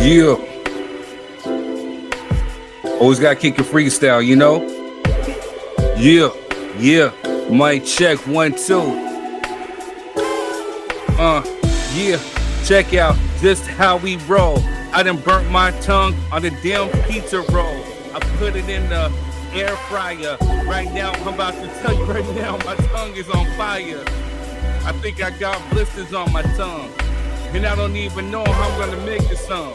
Yeah. Always gotta kick your freestyle, you know? Yeah, yeah. Mic check 1 2. Yeah. Check out just how we roll. I done burnt my tongue on the damn pizza roll. I put it in the air fryer. Right now, I'm about to tell you right now, my tongue is on fire. I think I got blisters on my tongue. And I don't even know how I'm gonna make it some.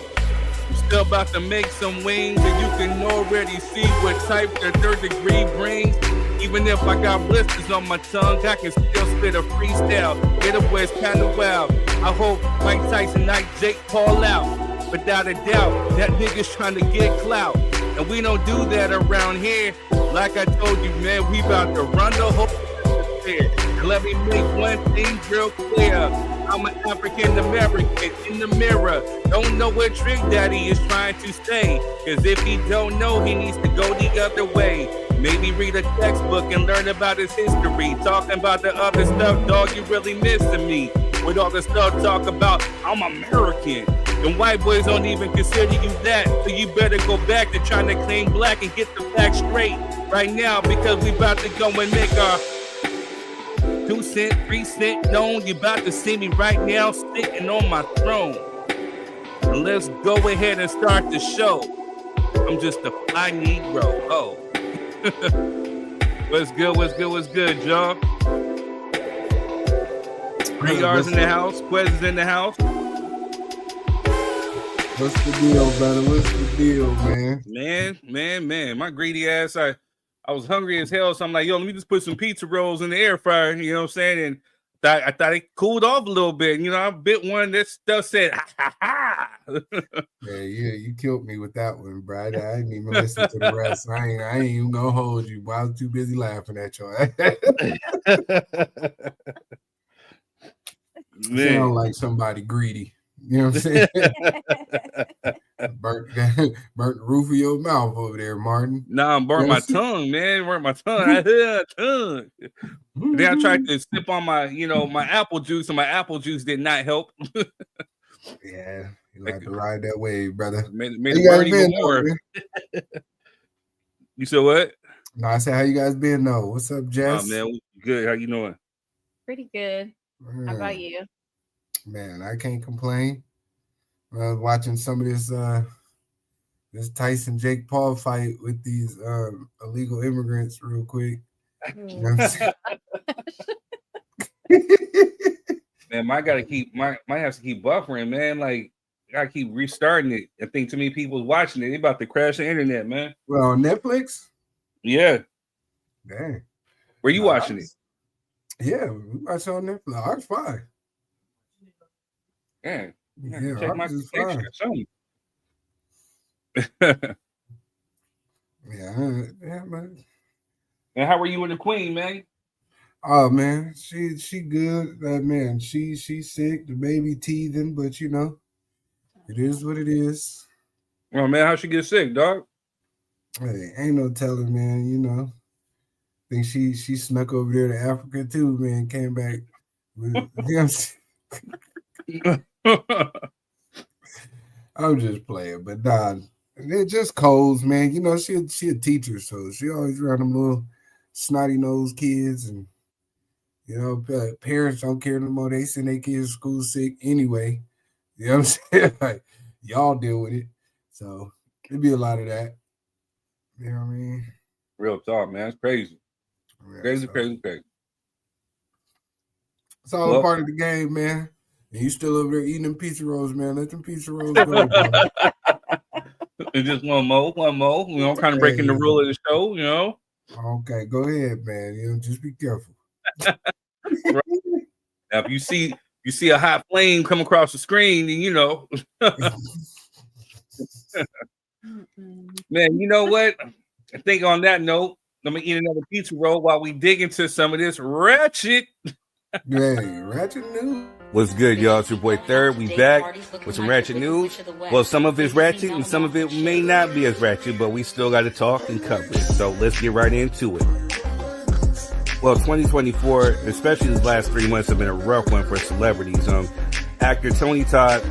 I'm still about to make some wings, and you can already see what type the third degree brings. Even if I got blisters on my tongue, I can still spit a freestyle. Getaway's kinda wild. I hope Mike Tyson knocked Jake Paul out. Without a doubt, that nigga's trying to get clout. And we don't do that around here. Like I told you, man, we about to run the whole fair. And let me make one thing real clear. I'm an African American in the mirror. Don't know what trick daddy is trying to say. Cause if he don't know, he needs to go the other way. Maybe read a textbook and learn about his history. Talking about the other stuff, dog, you really missing me. With all the stuff talk about, I'm American. And white boys don't even consider you that. So you better go back to trying to claim black and get the facts straight right now. Because we about to go and make our 2 cent, 3 cent known. You about to see me right now sitting on my throne. And let's go ahead and start the show. I'm just a fly Negro. Oh. What's good, what's good, what's good, y'all? 3 yards in the house, Quez is in the house. What's the deal, brother? What's the deal, man? Man. My greedy ass, I was hungry as hell, so I'm like, yo, let me just put some pizza rolls in the air fryer, you know what I'm saying? And I thought it cooled off a little bit. You know, I bit one that stuff said, ha, ha, ha. Yeah, you killed me with that one, bro. I didn't even listen to the rest. I ain't even gonna hold you, but I was too busy laughing at you. Sound like somebody greedy. You know what I'm saying? burnt the roof of your mouth over there, Martin. Nah, I'm burnt my tongue, man. Burnt my tongue. I had a tongue. Then I tried to sip on my, my apple juice, and my apple juice did not help. Yeah, you have to ride that wave, brother. Made it burn even more. You said what? No, I said, how you guys been though? What's up, Jess? Oh, man, good. How you doing? Pretty good. How about you? Man, I can't complain. I was watching some of this Tyson Jake Paul fight with these illegal immigrants real quick. You know what I'm Man, might have to keep buffering, man. Like, gotta keep restarting it. I think too many people's watching it. They about to crash the internet, man. Well, on Netflix? Yeah. Dang. Where you watching it? Yeah, we watch it on Netflix. Ours fine. Yeah. Check my protection or something. Yeah, man. And how are you and the queen, man? Oh man, she good. Man, she's sick. The baby teething, but it is what it is. Oh man, how she get sick, dog? Hey, ain't no telling, man. Think she snuck over there to Africa too, man. Came back with, I'm just playing, but nah, it just colds, man. She a teacher, so she always around them little snotty nosed kids, and parents don't care no more. They send their kids to school sick anyway. You know what I'm saying? Like, y'all deal with it, so it'd be a lot of that. You know what I mean? Real talk, man. It's crazy. Yeah, crazy. It's all a part of the game, man. And you still over there eating them pizza rolls, man. Let them pizza rolls go. It's just one more. Kind of breaking the rule of the show, Okay, go ahead, man. Just be careful. Right. Now, if you see a hot flame come across the screen, then Man, you know what? I think on that note, let me eat another pizza roll while we dig into some of this ratchet. Hey, ratchet news. What's good, y'all? It's your boy Third. We back with some ratchet news. Well, some of it's ratchet and some of it may not be as ratchet, but we still got to talk and cover it. So let's get right into it. Well, 2024, especially these last 3 months, have been a rough one for celebrities. Actor Tony Todd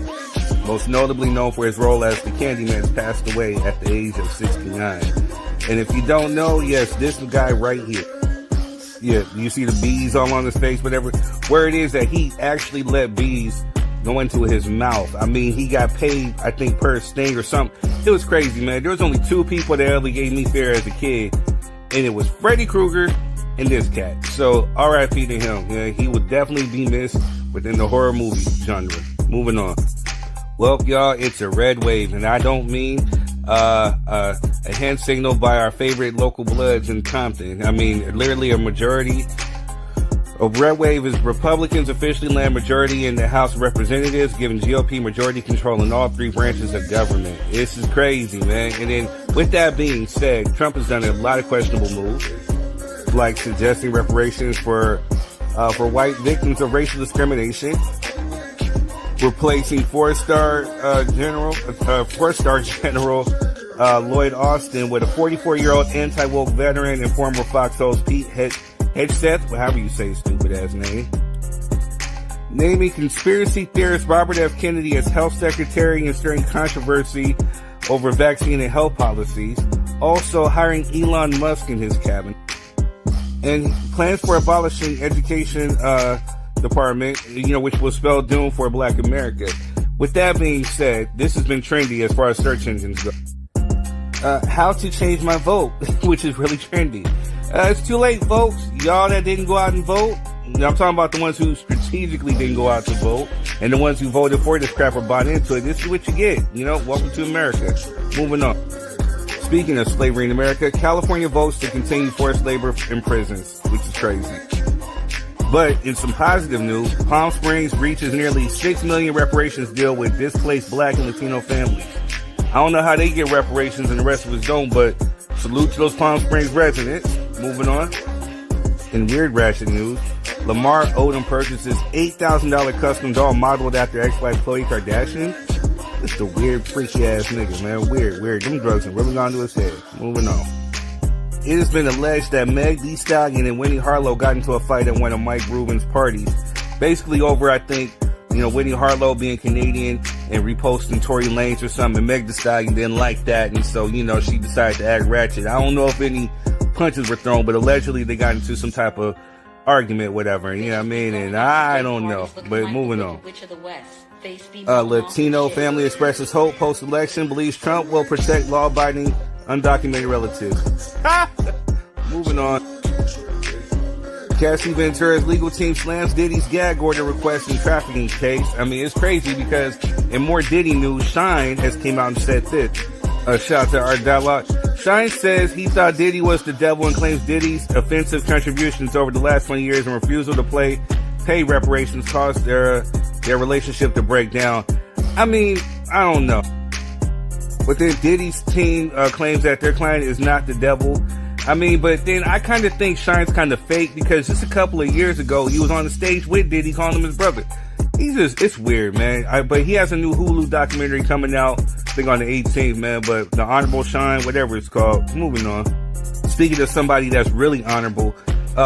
most notably known for his role as the Candyman, passed away at the age of 69. And if you don't know, yes, this guy right here. Yeah, you see the bees all on his face, whatever. Where it is that he actually let bees go into his mouth. I mean, he got paid, I think, per sting or something. It was crazy, man. There was only 2 people that ever gave me fear as a kid, and it was Freddy Krueger and this cat. So, R.I.P. to him. Yeah, he would definitely be missed within the horror movie genre. Moving on. Well, y'all, it's a red wave, and I don't mean a hand signal by our favorite local bloods in Compton. I mean, literally a majority of red wave is Republicans officially land majority in the House of Representatives, giving GOP majority control in all 3 branches of government. This is crazy, man. And then, with that being said, Trump has done a lot of questionable moves, like suggesting reparations for white victims of racial discrimination, replacing four-star General Lloyd Austin with a 44-year-old anti-woke veteran and former Fox host Pete Hegseth, however you say his stupid-ass name. Naming conspiracy theorist Robert F. Kennedy as health secretary and stirring controversy over vaccine and health policies. Also hiring Elon Musk in his cabinet. And plans for abolishing education department, which will spell doom for Black America. With that being said, this has been trendy as far as search engines go. How to change my vote, which is really trendy. It's too late, folks. Y'all that didn't go out and vote. I'm talking about the ones who strategically didn't go out to vote, and the ones who voted for this crap or bought into it. This is what you get. Welcome to America. Moving on. Speaking of slavery in America, California votes to continue forced labor in prisons, which is crazy. But in some positive news, Palm Springs reaches nearly $6 million reparations deal with displaced Black and Latino families. I don't know how they get reparations and the rest of us don't, but salute to those Palm Springs residents. Moving on. In weird ratchet news, Lamar Odom purchases $8,000 custom doll modeled after ex-wife Khloe Kardashian. It's the weird, freaky ass nigga, man. Weird. Them drugs have really gone to his head. Moving on. It has been alleged that Meg Thee Stallion and Winnie Harlow got into a fight at one of Mike Rubin's parties. Basically over, I think, Winnie Harlow being Canadian and reposting Tory Lanez or something. And Meg Thee Stallion didn't like that. And so, she decided to act ratchet. I don't know if any punches were thrown, but allegedly they got into some type of argument, whatever. You know what I mean? And I don't know. But moving on. Latino family expresses hope post-election, believes Trump will protect law-abiding undocumented relatives. Moving on. Cassie Ventura's legal team slams Diddy's gag order request in trafficking case. I mean, it's crazy because in more Diddy news, Shine has came out and said this. Shout out to our dialogue. Shine says he thought Diddy was the devil and claims Diddy's offensive contributions over the last 20 years and refusal to pay reparations caused their relationship to break down. I mean, I don't know. But then Diddy's team claims that their client is not the devil. I mean, but then I kind of think Shine's kind of fake because just a couple of years ago, he was on the stage with Diddy calling him his brother. It's weird, man. But he has a new Hulu documentary coming out, I think on the 18th, man. But The Honorable Shine, whatever it's called. Moving on. Speaking of somebody that's really honorable,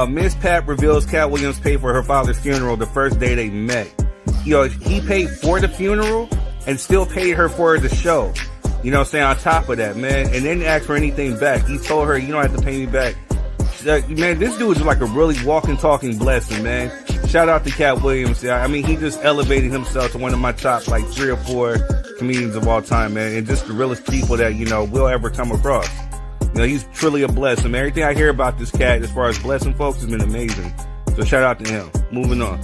Miss Pat reveals Cat Williams paid for her father's funeral the first day they met. He paid for the funeral and still paid her for the show. On top of that, man. And didn't ask for anything back. He told her, you don't have to pay me back. Man, this dude is like a really walking, talking blessing, man. Shout out to Cat Williams. I mean, he just elevated himself to one of my top, 3 or 4 comedians of all time, man. And just the realest people that, we'll ever come across. He's truly a blessing, man. Everything I hear about this cat, as far as blessing folks, has been amazing. So shout out to him. Moving on.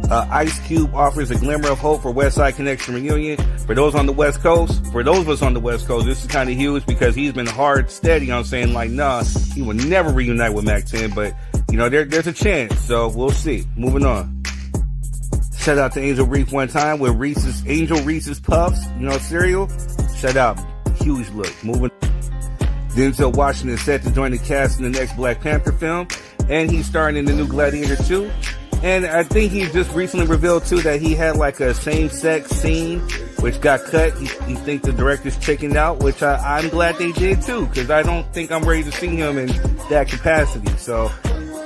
Ice Cube offers a glimmer of hope for West Side Connection reunion. For those on the West Coast, for those of us on the West Coast, this is kind of huge because he's been hard, steady on saying nah, he will never reunite with Mac 10, but there's a chance, so we'll see. Moving on. Shout out to Angel Reese one time with Angel Reese's Puffs, cereal. Shout out. Huge look. Moving. Denzel Washington is set to join the cast in the next Black Panther film, and he's starring in the new Gladiator 2. And I think he just recently revealed, too, that he had a same-sex scene, which got cut. He think the director's chickened out, which I'm glad they did, too, because I don't think I'm ready to see him in that capacity. So,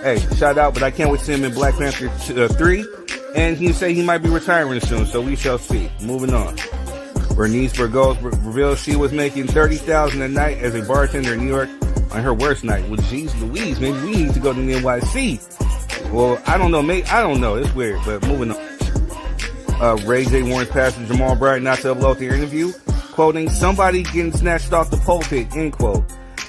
hey, shout out, but I can't wait to see him in Black Panther 3. and he said he might be retiring soon, so we shall see. Moving on. Bernice Burgos revealed she was making $30,000 a night as a bartender in New York on her worst night. Well, geez Louise, maybe we need to go to the NYC. Well, I don't know, mate. I don't know. It's weird, but moving on. Ray J warns Pastor Jamal Bryant not to upload the interview, quoting, "Somebody getting snatched off the pulpit," end quote.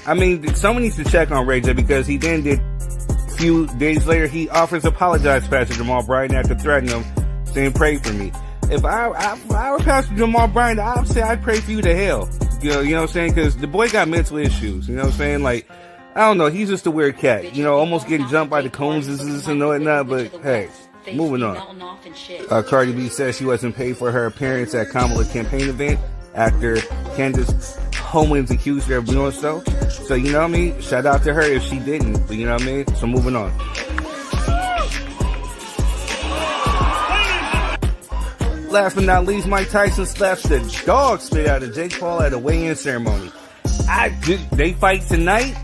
I mean, someone needs to check on Ray J because he then did, a few days later, he offers to apologize to Pastor Jamal Bryant after threatening him, saying, "Pray for me." If I were Pastor Jamal Bryant, I'd say I'd pray for you to hell. You know what I'm saying? Because the boy got mental issues. You know what I'm saying? Like, I don't know. He's just a weird cat. You know, almost getting jumped by the Coneses and whatnot. But hey, moving on. Cardi B says she wasn't paid for her appearance at Kamala's campaign event after Candace Owens accused her of doing so. So, you know what I mean? Shout out to her if she didn't. But you know what I mean? So moving on. Last but not least, Mike Tyson slaps the dog spit out of Jake Paul at a weigh-in ceremony. They fight tonight.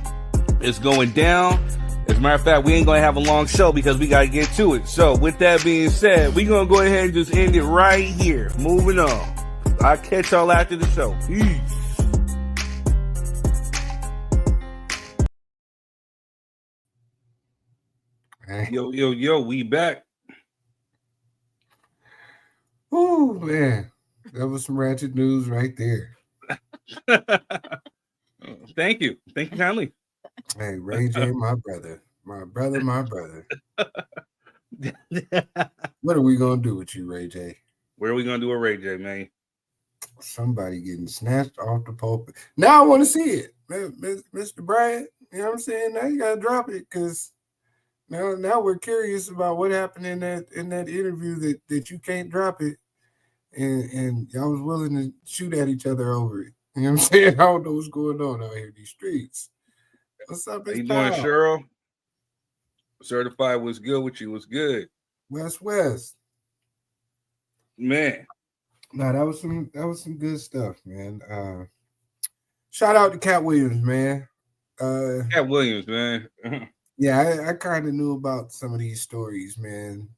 It's going down. As a matter of fact, we ain't going to have a long show because we got to get to it. So with that being said, we're going to go ahead and just end it right here. Moving on. I'll catch y'all after the show. Peace. Yo, we back. Oh man, that was some ratchet news right there. Thank you kindly. Hey, Ray J, my brother. What are we gonna do with you, Ray J? Where are we gonna do a Ray J, man? Somebody getting snatched off the pulpit. Now I want to see it, Mr. Bryant. You know what I'm saying? Now you gotta drop it because now we're curious about what happened in that interview that you can't drop it, and y'all was willing to shoot at each other over it. You know what I'm saying? I don't know what's going on out here in these streets. What's up? How you doing, Cheryl? Certified was good with you. Was good. West. Man. No, that was some good stuff, man. Shout out to Cat Williams, man. Cat Williams, man. Yeah, I kind of knew about some of these stories, man.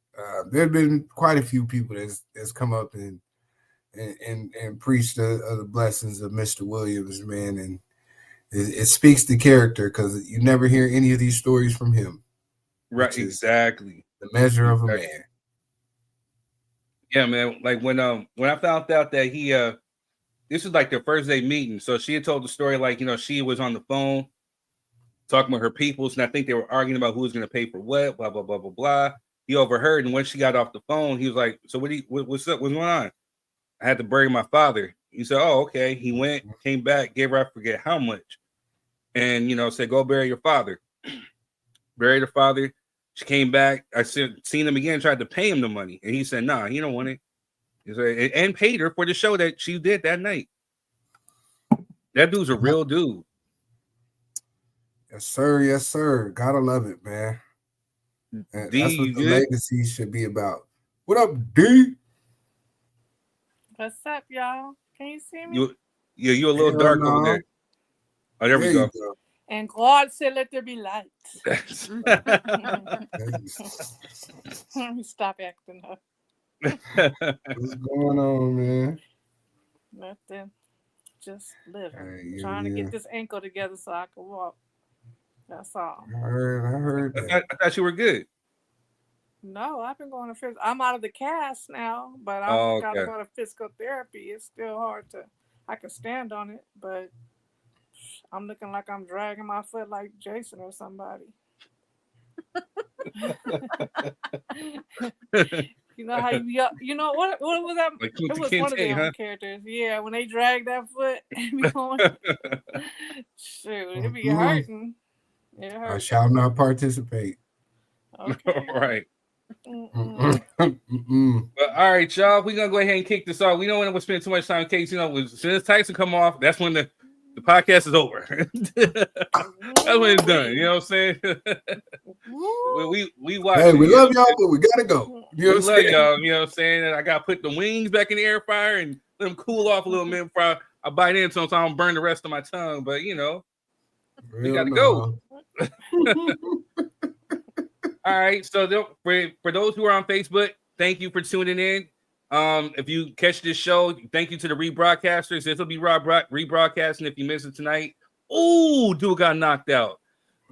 There have been quite a few people that's come up and preached the blessings of Mr. Williams, man, and it speaks to character because you never hear any of these stories from him. Right, exactly. The measure of a man. Yeah, man. Like when I found out that he this was like their first day meeting, so she had told the story like she was on the phone talking with her peoples, and I think they were arguing about who was going to pay for what, blah, blah, blah, blah, blah. He overheard, and when she got off the phone, he was like, "So what's up? What's going on?" I had to bury my father. He said, "Oh, okay." He went, came back, gave her, I forget how much, and said, "Go bury your father." Buried her father. She came back. I seen him again, tried to pay him the money, and he said, "Nah, he don't want it." He said, and paid her for the show that she did that night. That dude's a real dude. Yes, sir. Yes, sir. Gotta love it, man. And D, that's what the legacy should be about. What up, D? What's up, y'all? Can you see me? You're a little dark over there. Oh, there we go. And God said, "Let there be light." Let me stop acting up. What's going on, man? Nothing. Just living. Trying to get this ankle together so I can walk. That's all. I heard that. I thought you were good. No, I've been going to physical. I'm out of the cast now, but I've got to go to physical therapy. It's still hard I can stand on it, but I'm looking like I'm dragging my foot like Jason or somebody. You know how what was that? Like it was one of the characters. Yeah, when they drag that foot and be going, shoot, it be hurting. It hurts. I shall not participate. Okay. Right. But all right, y'all. We're gonna go ahead and kick this off. We don't want to spend too much time in case as soon as Tyson come off, that's when the podcast is over. That's when it's done. You know what I'm saying? we watch. Hey, we love y'all, but we gotta go. You know what I'm saying? Y'all, you know what I'm saying? And I gotta put the wings back in the air fryer and let them cool off a little bit before I bite into them so I don't burn the rest of my tongue. But we gotta go. All right. So for those who are on Facebook, thank you for tuning in. If you catch this show, thank you to the rebroadcasters. This will be rebroadcasting if you miss it tonight. Ooh, dude got knocked out.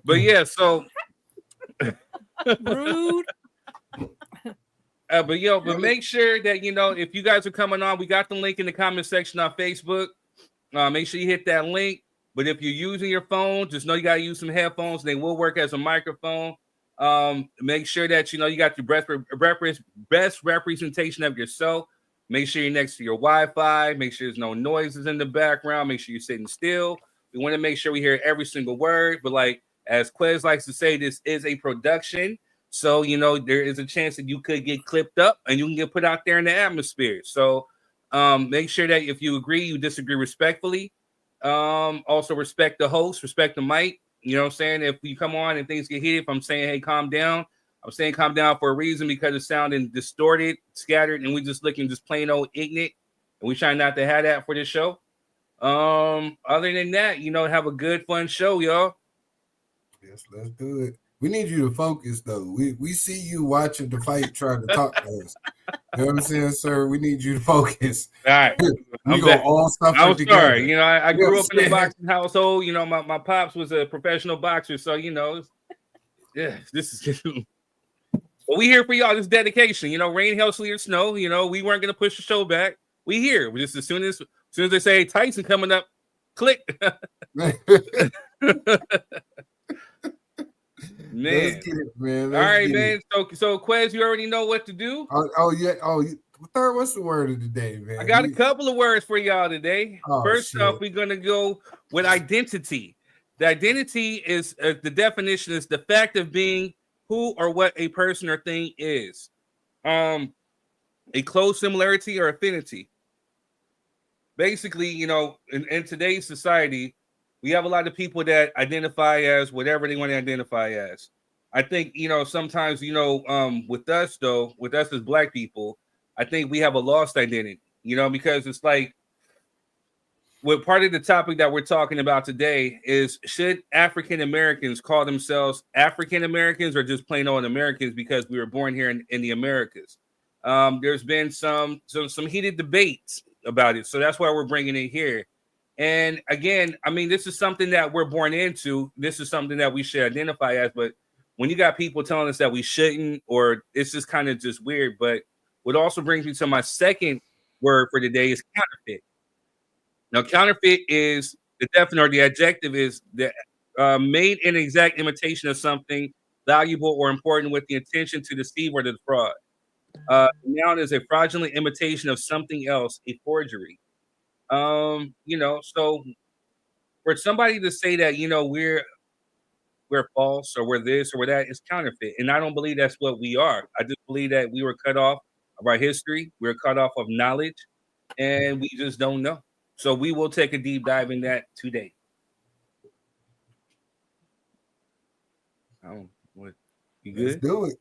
But yeah, so Rude. But make sure that if you guys are coming on, we got the link in the comment section on Facebook. Make sure you hit that link. But if you're using your phone, just know you gotta use some headphones. They will work as a microphone. Make sure that you got your best representation of yourself. Make sure you're next to your Wi-Fi. Make sure there's no noises in the background. Make sure you're sitting still. We want to make sure we hear every single word. But like as Quez likes to say, this is a production. So, there is a chance that you could get clipped up and you can get put out there in the atmosphere. So make sure that if you agree, you disagree respectfully. Also respect the host, respect the mic. You know what I'm saying? If you come on and things get heated, if I'm saying, hey, calm down, I'm saying calm down for a reason because it's sounding distorted, scattered, and we just looking just plain old ignorant. And we try not to have that for this show. Other than that, have a good, fun show, y'all. Yes, let's do it. We need you to focus, though. We see you watching the fight trying to talk to us. You know what I'm saying, sir? We need you to focus. All right. We go all stuff I'm together. sorry. I grew up in a boxing household. My pops was a professional boxer. So, this is... Well, we here for y'all. This dedication. Rain, hail, sleet, or snow. We weren't going to push the show back. We here. Just as soon as they say Tyson coming up, click. Man. Let's get it, man. All right, man. So Quez, you already know what to do. Yeah. Third, what's the word of the day, man? I got a couple of words for y'all today. First off, we're gonna go with identity. The identity is the definition is the fact of being who or what a person or thing is. A close similarity or affinity. Basically, in today's society, we have a lot of people that identify as whatever they want to identify as. I think, sometimes, with us as Black people, I think we have a lost identity, because it's like, what part of the topic that we're talking about today is, should African Americans call themselves African Americans or just plain old Americans because we were born here in the Americas? There's been some heated debates about it. So that's why we're bringing it here. And again, this is something that we're born into. This is something that we should identify as. But when you got people telling us that we shouldn't, or it's just kind of just weird. But what also brings me to my second word for today is counterfeit. Now, counterfeit is the definite or the adjective is the made an exact imitation of something valuable or important with the intention to deceive or defraud. Noun is a fraudulent imitation of something else, a forgery. So for somebody to say that, we're false or we're this or we're that, it's counterfeit. And I don't believe that's what we are. I just believe that we were cut off of our history. We're cut off of knowledge and we just don't know. So we will take a deep dive in that today. You good? Let's do it.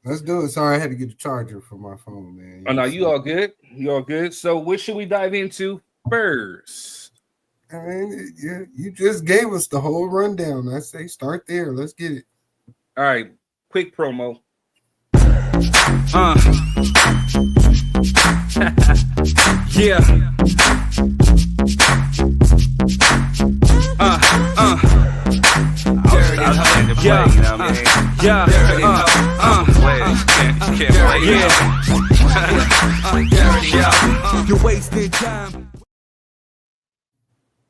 Let's do it. Sorry, I had to get the charger for my phone, man. Oh, no, you all good. You all good. So what should we dive into first? You just gave us the whole rundown. I say start there. Let's get it. All right. Quick promo. Yeah. You're wasting time.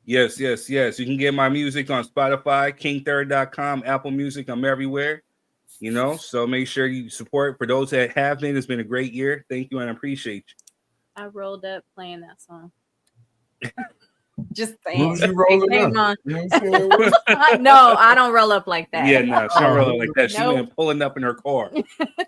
Yes. You can get my music on Spotify, king3rd.com, Apple Music. I'm everywhere. So make sure you support. For those that have been, it's been a great year. Thank you and I appreciate you. I rolled up playing that song. Just saying. You rolling up? No, I don't roll up like that. Yeah, no, she don't roll up like that. She's been pulling up in her car.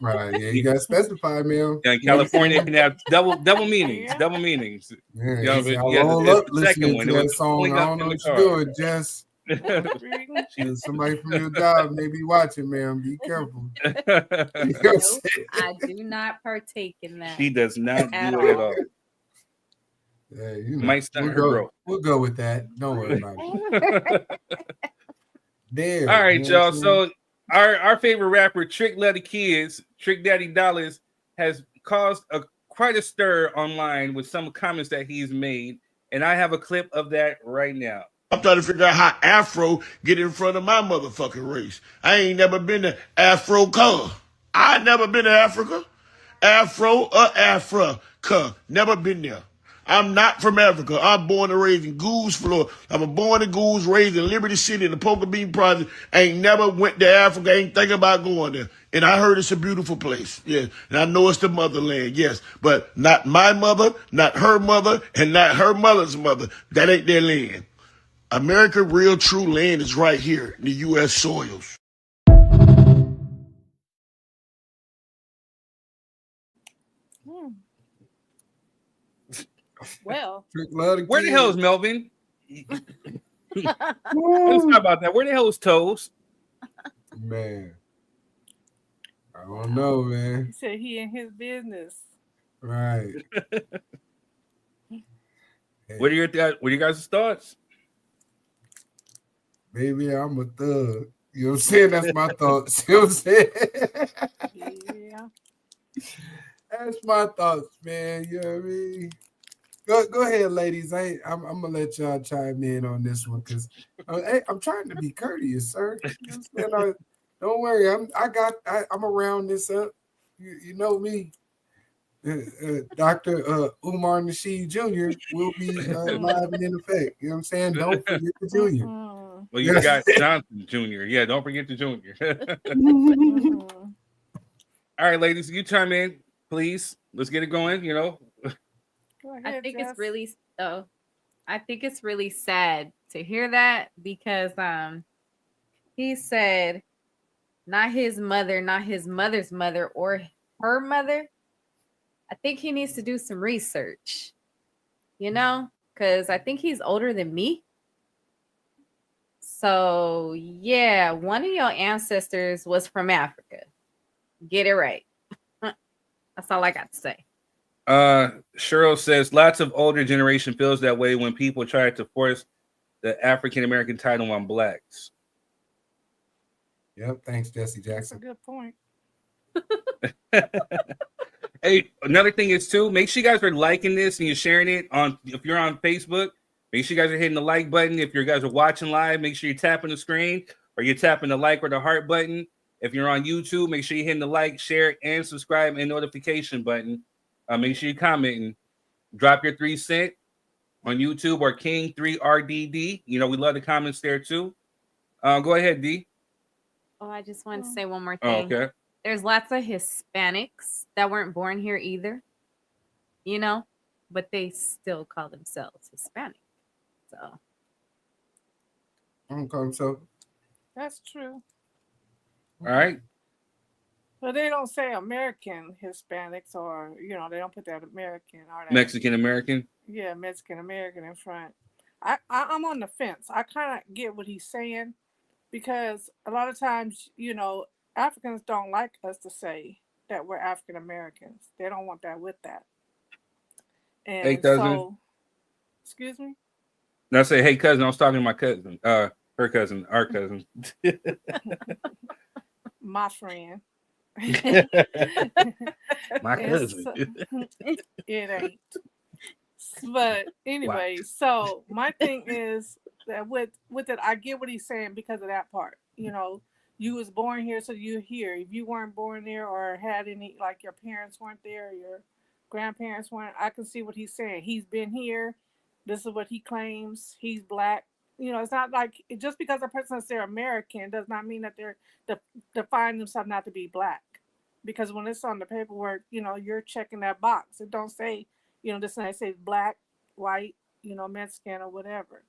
Right, yeah, you got to specify, man. Yeah, in California, you can have double meanings. Double meanings. Yeah, roll up listening to that song. I don't know what you're doing, Jess. Somebody from your job may be watching, man. Be careful. Nope, I do not partake in that. She does not do it at all. Yeah, might stun her growth. We'll go with that. Don't worry about it. There. All right, y'all. So our favorite rapper, Trick Daddy Kids, Trick Daddy Dollars, has caused quite a stir online with some comments that he's made, and I have a clip of that right now. I'm trying to figure out how Afro get in front of my motherfucking race. I ain't never been to Africa. I never been to Africa. Afro or Africa. Never been there. I'm not from Africa. I'm born and raised in Goose, Florida. I'm born in Goose, raised in Liberty City in the Poker Bean Project. Ain't never went to Africa. Ain't thinking about going there. And I heard it's a beautiful place. Yeah. And I know it's the motherland. Yes. But not my mother, not her mother, and not her mother's mother. That ain't their land. America, real true land is right here in the U.S. soils. Well, where the hell is Melvin? Let's talk about that. Where the hell is Toes? Man, I don't know, man. He said he in his business. Right. What are your guys' thoughts? Baby, I'm a thug. You know what I'm saying? That's my thoughts. You know what I'm saying? Yeah. That's my thoughts, man. You know what I mean? Go ahead, ladies. I'm gonna let y'all chime in on this one because I'm trying to be courteous, sir. You know what I'm saying? Don't worry, I'm around this up. You know me. Dr. Umar Nasheed Jr. will be live and in effect. You know what I'm saying? Don't forget the Junior. Well, you got Johnson Jr. Yeah, don't forget the Junior. All right, ladies, you chime in, please. Let's get it going. You know, I think it's really I think it's really sad to hear that because he said not his mother, not his mother's mother or her mother. I think he needs to do some research, you know, because I think he's older than me. So, yeah, one of your ancestors was from Africa. Get it right. That's all I got to say. Cheryl says lots of older generation feels that way when people try to force the African American title on blacks. Yep, thanks, Jesse Jackson. That's a good point. Hey, another thing is too, make sure you guys are liking this and you're sharing it on. If you're on Facebook, make sure you guys are hitting the like button. If you guys are watching live, make sure you're tapping the screen or you're tapping the like or the heart button. If you're on YouTube, make sure you're hitting the like, share, and subscribe and notification button. Make sure you're commenting. Drop your 3 cents on YouTube or King3RDD. You know, we love the comments there too. Go ahead, D. Oh, I just wanted to say one more thing. Okay. There's lots of Hispanics that weren't born here either, you know, but they still call themselves Hispanic. So. So. That's true. All right. But they don't say American Hispanics or, you know, they don't put that American or that Mexican American. Yeah, Mexican American in front. I'm on the fence. I kind of get what he's saying because a lot of times, you know, Africans don't like us to say that we're African Americans. They don't want that with that. And hey, cousin. so, excuse me? No, I say, hey, cousin. I was talking to my cousin. Her cousin. Our cousin. My friend. My cousin. It ain't. But anyway, so my thing is that with it, I get what he's saying because of that part. You know, you was born here, so you're here. If you weren't born there or had any, like your parents weren't there, your grandparents weren't, I can see what he's saying. He's been here. This is what he claims. He's black. You know, it's not like just because a person says they're American does not mean that they're define themselves not to be black. Because when it's on the paperwork, you know, you're checking that box. It don't say, you know, this it says black, white, you know, Mexican or whatever.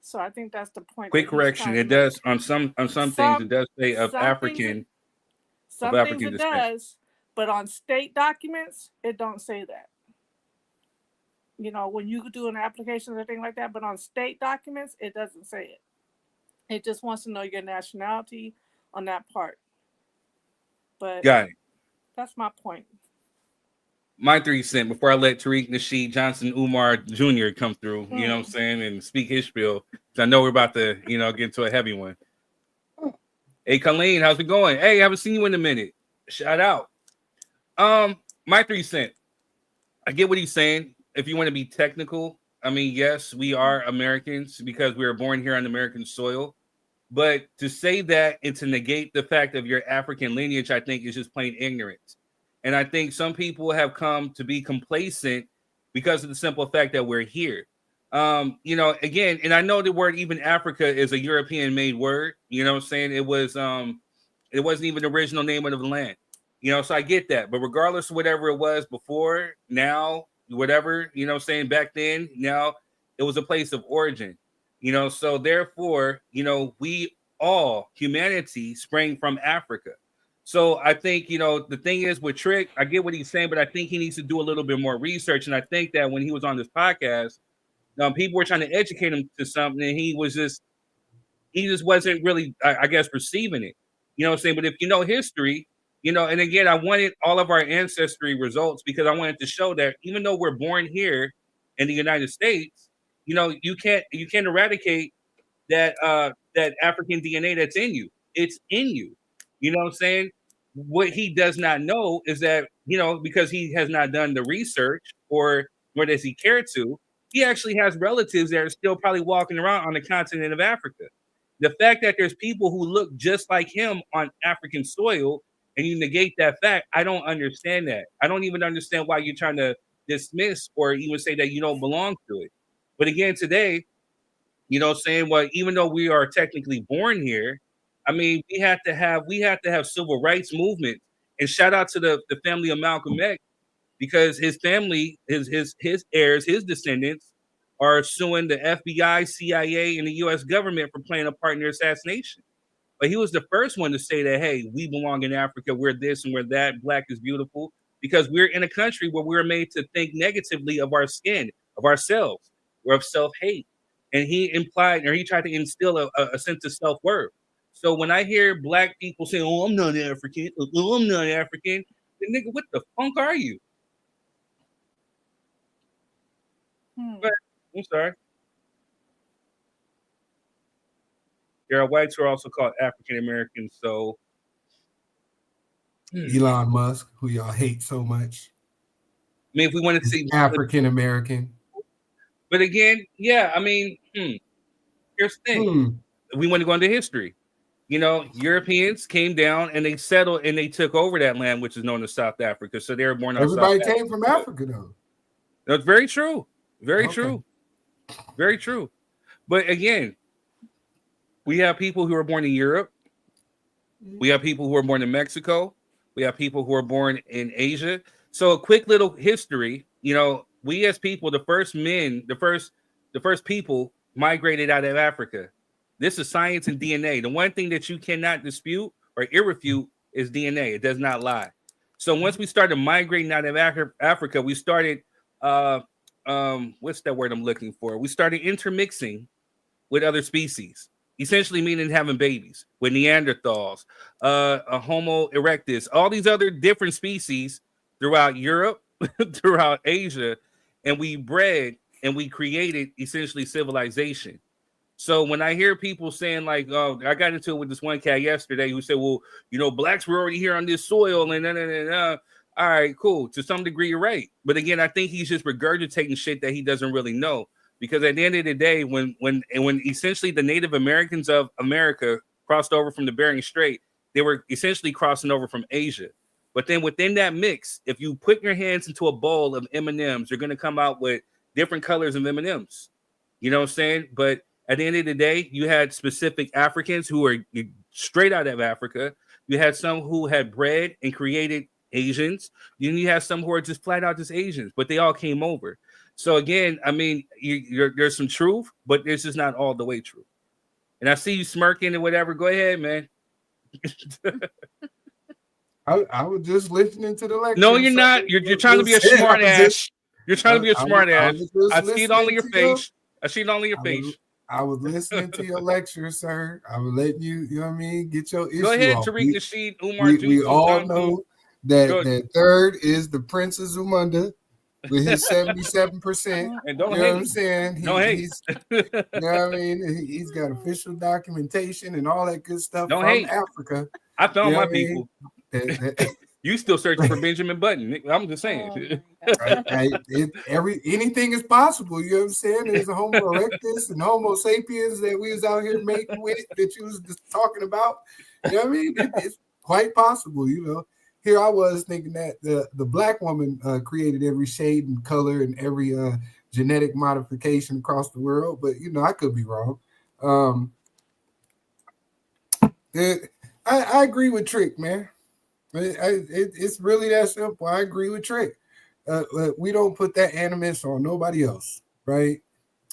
So I think that's the point. Quick correction: it does on some things. It does say of African. Some things it does, but on state documents, it don't say that. You know, when you do an application or thing like that, but on state documents, it doesn't say it. It just wants to know your nationality on that part. But got it. That's my point. My 3 cents before I let Tariq Nasheed Johnson Umar Jr. come through, you know what I'm saying, and speak his spiel. I know we're about to, you know, get into a heavy one. Hey, Colleen, how's it going? Hey, I haven't seen you in a minute. Shout out. My 3 cents. I get what he's saying. If you want to be technical, I mean, yes, we are Americans because we were born here on American soil. But to say that and to negate the fact of your African lineage, I think is just plain ignorance. And I think some people have come to be complacent because of the simple fact that we're here. Again, and I know the word even Africa is a European made word. You know what I'm saying? It wasn't even the original name of the land. So I get that. But regardless of whatever it was before, now, whatever, back then, now it was a place of origin. So therefore, we all, humanity, sprang from Africa. So I think, the thing is with Trick, I get what he's saying, but I think he needs to do a little bit more research. And I think that when he was on this podcast, people were trying to educate him to something, and he just wasn't really, I guess, receiving it. You know what I'm saying? But if you know history, and again, I wanted all of our ancestry results because I wanted to show that even though we're born here in the United States, you can't eradicate that African DNA that's in you. It's in you. You know what I'm saying? What he does not know is that, because he has not done the research, or nor does he care to, he actually has relatives that are still probably walking around on the continent of Africa. The fact that there's people who look just like him on African soil, and you negate that fact, I don't understand that. I don't even understand why you're trying to dismiss or even say that you don't belong to it. But again, today, saying, well, even though we are technically born here, I mean, we have to have civil rights movement. And shout out to the family of Malcolm X, because his family, his heirs, his descendants are suing the FBI, CIA, and the U.S. government for playing a part in their assassination. But he was the first one to say that, hey, we belong in Africa. We're this and we're that. Black is beautiful, because we're in a country where we're made to think negatively of our skin, of ourselves, or of self-hate. And he tried to instill a sense of self-worth. So when I hear Black people saying, oh, I'm not African, then nigga, what the funk are you? But I'm sorry. There are whites who are also called African Americans. So Elon Musk, who y'all hate so much. I mean, if we want to see African American. But again, yeah, I mean, here's the thing. We want to go into history. Europeans came down and they settled and they took over that land, which is known as South Africa. So they were born on Everybody South came Africa. from Africa, though. That's very true. Very true. Very true. But again, we have people who are born in Europe. We have people who are born in Mexico. We have people who are born in Asia. So a quick little history, we as people, the first people migrated out of Africa. This is science and DNA. The one thing that you cannot dispute or irrefute is DNA. It does not lie. So once we started migrating out of Africa, we started, what's that word I'm looking for? We started intermixing with other species, essentially meaning having babies with Neanderthals, a Homo erectus, all these other different species throughout Europe, throughout Asia, and we bred and we created essentially civilization. So when I hear people saying like, oh, I got into it with this one cat yesterday who said, well, blacks were already here on this soil and all right, cool. To some degree, you're right. But again, I think he's just regurgitating shit that he doesn't really know. Because at the end of the day, when essentially the Native Americans of America crossed over from the Bering Strait, they were essentially crossing over from Asia. But then within that mix, if you put your hands into a bowl of M&Ms, you're going to come out with different colors of M&Ms. You know what I'm saying? But at the end of the day, you had specific Africans who are straight out of Africa. You had some who had bred and created Asians. Then you have some who are just flat out just Asians, but they all came over. So again, I mean, there's some truth, but this is not all the way true. And I see you smirking and whatever. Go ahead, man. I was just listening to the lecture. No, you're not. You're trying to be a smart ass. You're trying to be a smart ass. I see it all in your face. I see it all in your face. I was listening to your lecture, sir. I was letting you, you know what I mean, get your issue. Go ahead, off. Tariq Nasheed, Umar. We all know that third is the Prince of Zamunda. with his 77%. And You know what I'm saying? Don't hate. He's, you know what I mean? He's got official documentation and all that good stuff Don't from hate. Africa. I found You know my what I mean? people. You still searching for Benjamin Button. I'm just saying. Anything is possible. You know what I'm saying? There's a Homo erectus and Homo sapiens that we was out here making with that you was just talking about. You know what I mean? It's quite possible, you know. Here I was thinking that the black woman created every shade and color and every genetic modification across the world, but you know, I could be wrong. I agree with Trick, man. It's really that simple. I agree with Trick. We don't put that animus on nobody else, right?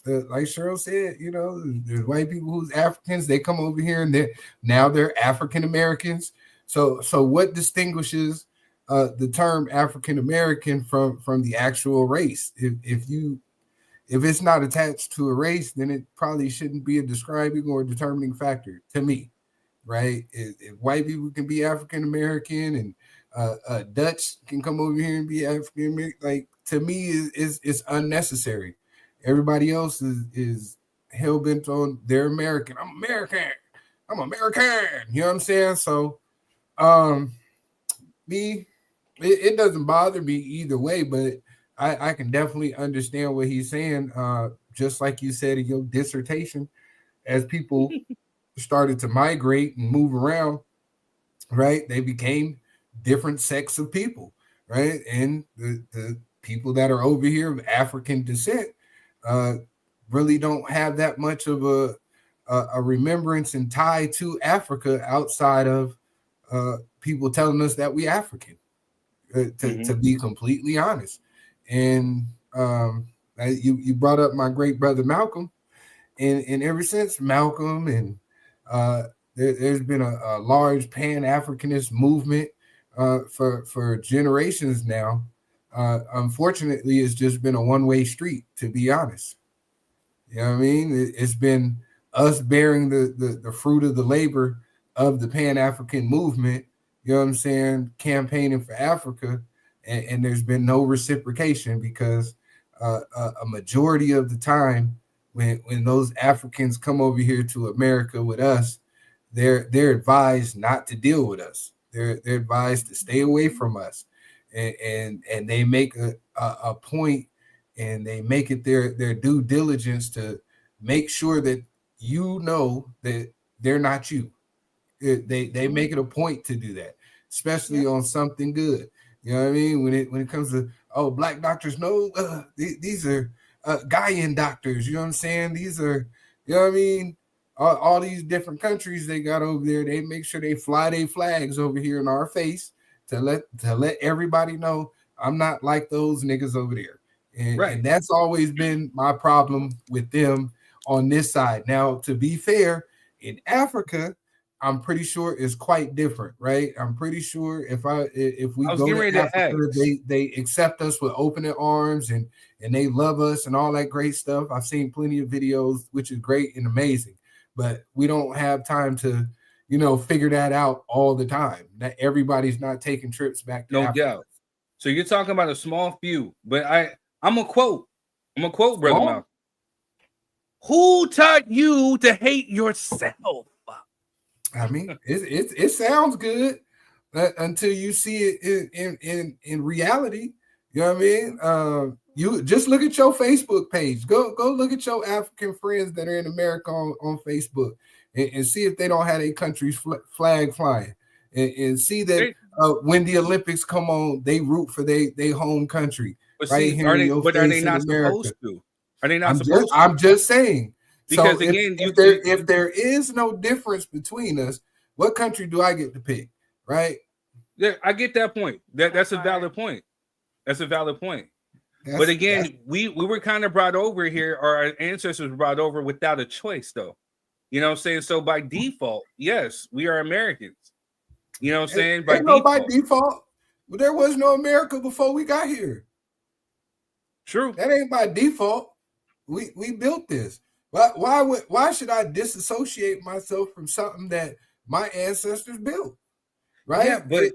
Like Cheryl said, you know, there's white people who's Africans. They come over here and they're African Americans. So what distinguishes the term African American from the actual race? If it's not attached to a race, then it probably shouldn't be a describing or determining factor to me. Right? If white people can be African American and Dutch can come over here and be African American, like to me is unnecessary. Everybody else is hell bent on they're American. I'm American. You know what I'm saying? So, it doesn't bother me either way, but I can definitely understand what he's saying. Just like you said in your dissertation, as people started to migrate and move around, right? They became different sects of people, right? And the people that are over here of African descent really don't have that much of a remembrance and tie to Africa outside of people telling us that we African, to be completely honest. And you brought up my great brother Malcolm, and ever since Malcolm and there's been a large Pan-Africanist movement for generations now. Unfortunately, it's just been a one-way street, to be honest. You know what I mean? It's been us bearing the fruit of the labor of the Pan-African movement, you know what I'm saying, campaigning for Africa, and there's been no reciprocation because a majority of the time when those Africans come over here to America with us, they're advised not to deal with us. They're advised to stay away from us, and they make a point, and they make it their due diligence to make sure that you know that they're not you. They make it a point to do that, especially on something good. You know what I mean? When it comes to black doctors, no, these are Ghanaian doctors. You know what I'm saying? These are, you know what I mean? All these different countries they got over there, they make sure they fly their flags over here in our face to let everybody know I'm not like those niggas over there. And that's always been my problem with them on this side. Now, to be fair, in Africa, I'm pretty sure it's quite different, right? I'm pretty sure if we go to Africa, they accept us with open arms and they love us and all that great stuff. I've seen plenty of videos, which is great and amazing, but we don't have time to, figure that out all the time. That everybody's not taking trips back to Africa. Doubt. So you're talking about a small few, but I'm a quote, Brother Malcolm. Who taught you to hate yourself? I mean, it sounds good until you see it in reality. You know what I mean? You just look at your Facebook page. Go look at your African friends that are in America on Facebook and see if they don't have a country's flag flying. And see that when the Olympics come on, they root for their home country. But right see, here are they not supposed to? Are they not supposed to? I'm just saying. Because so again, if there is no difference between us, what country do I get to pick? Right? Yeah, I get that point. That's a valid point. That's a valid point. But again, we were kind of brought over here, or our ancestors were brought over without a choice, though. You know what I'm saying? So by default, yes, we are Americans. You know what I'm saying? By default. But there was no America before we got here. True. That ain't by default. We built this. Why should I disassociate myself from something that my ancestors built? Right? Yeah, but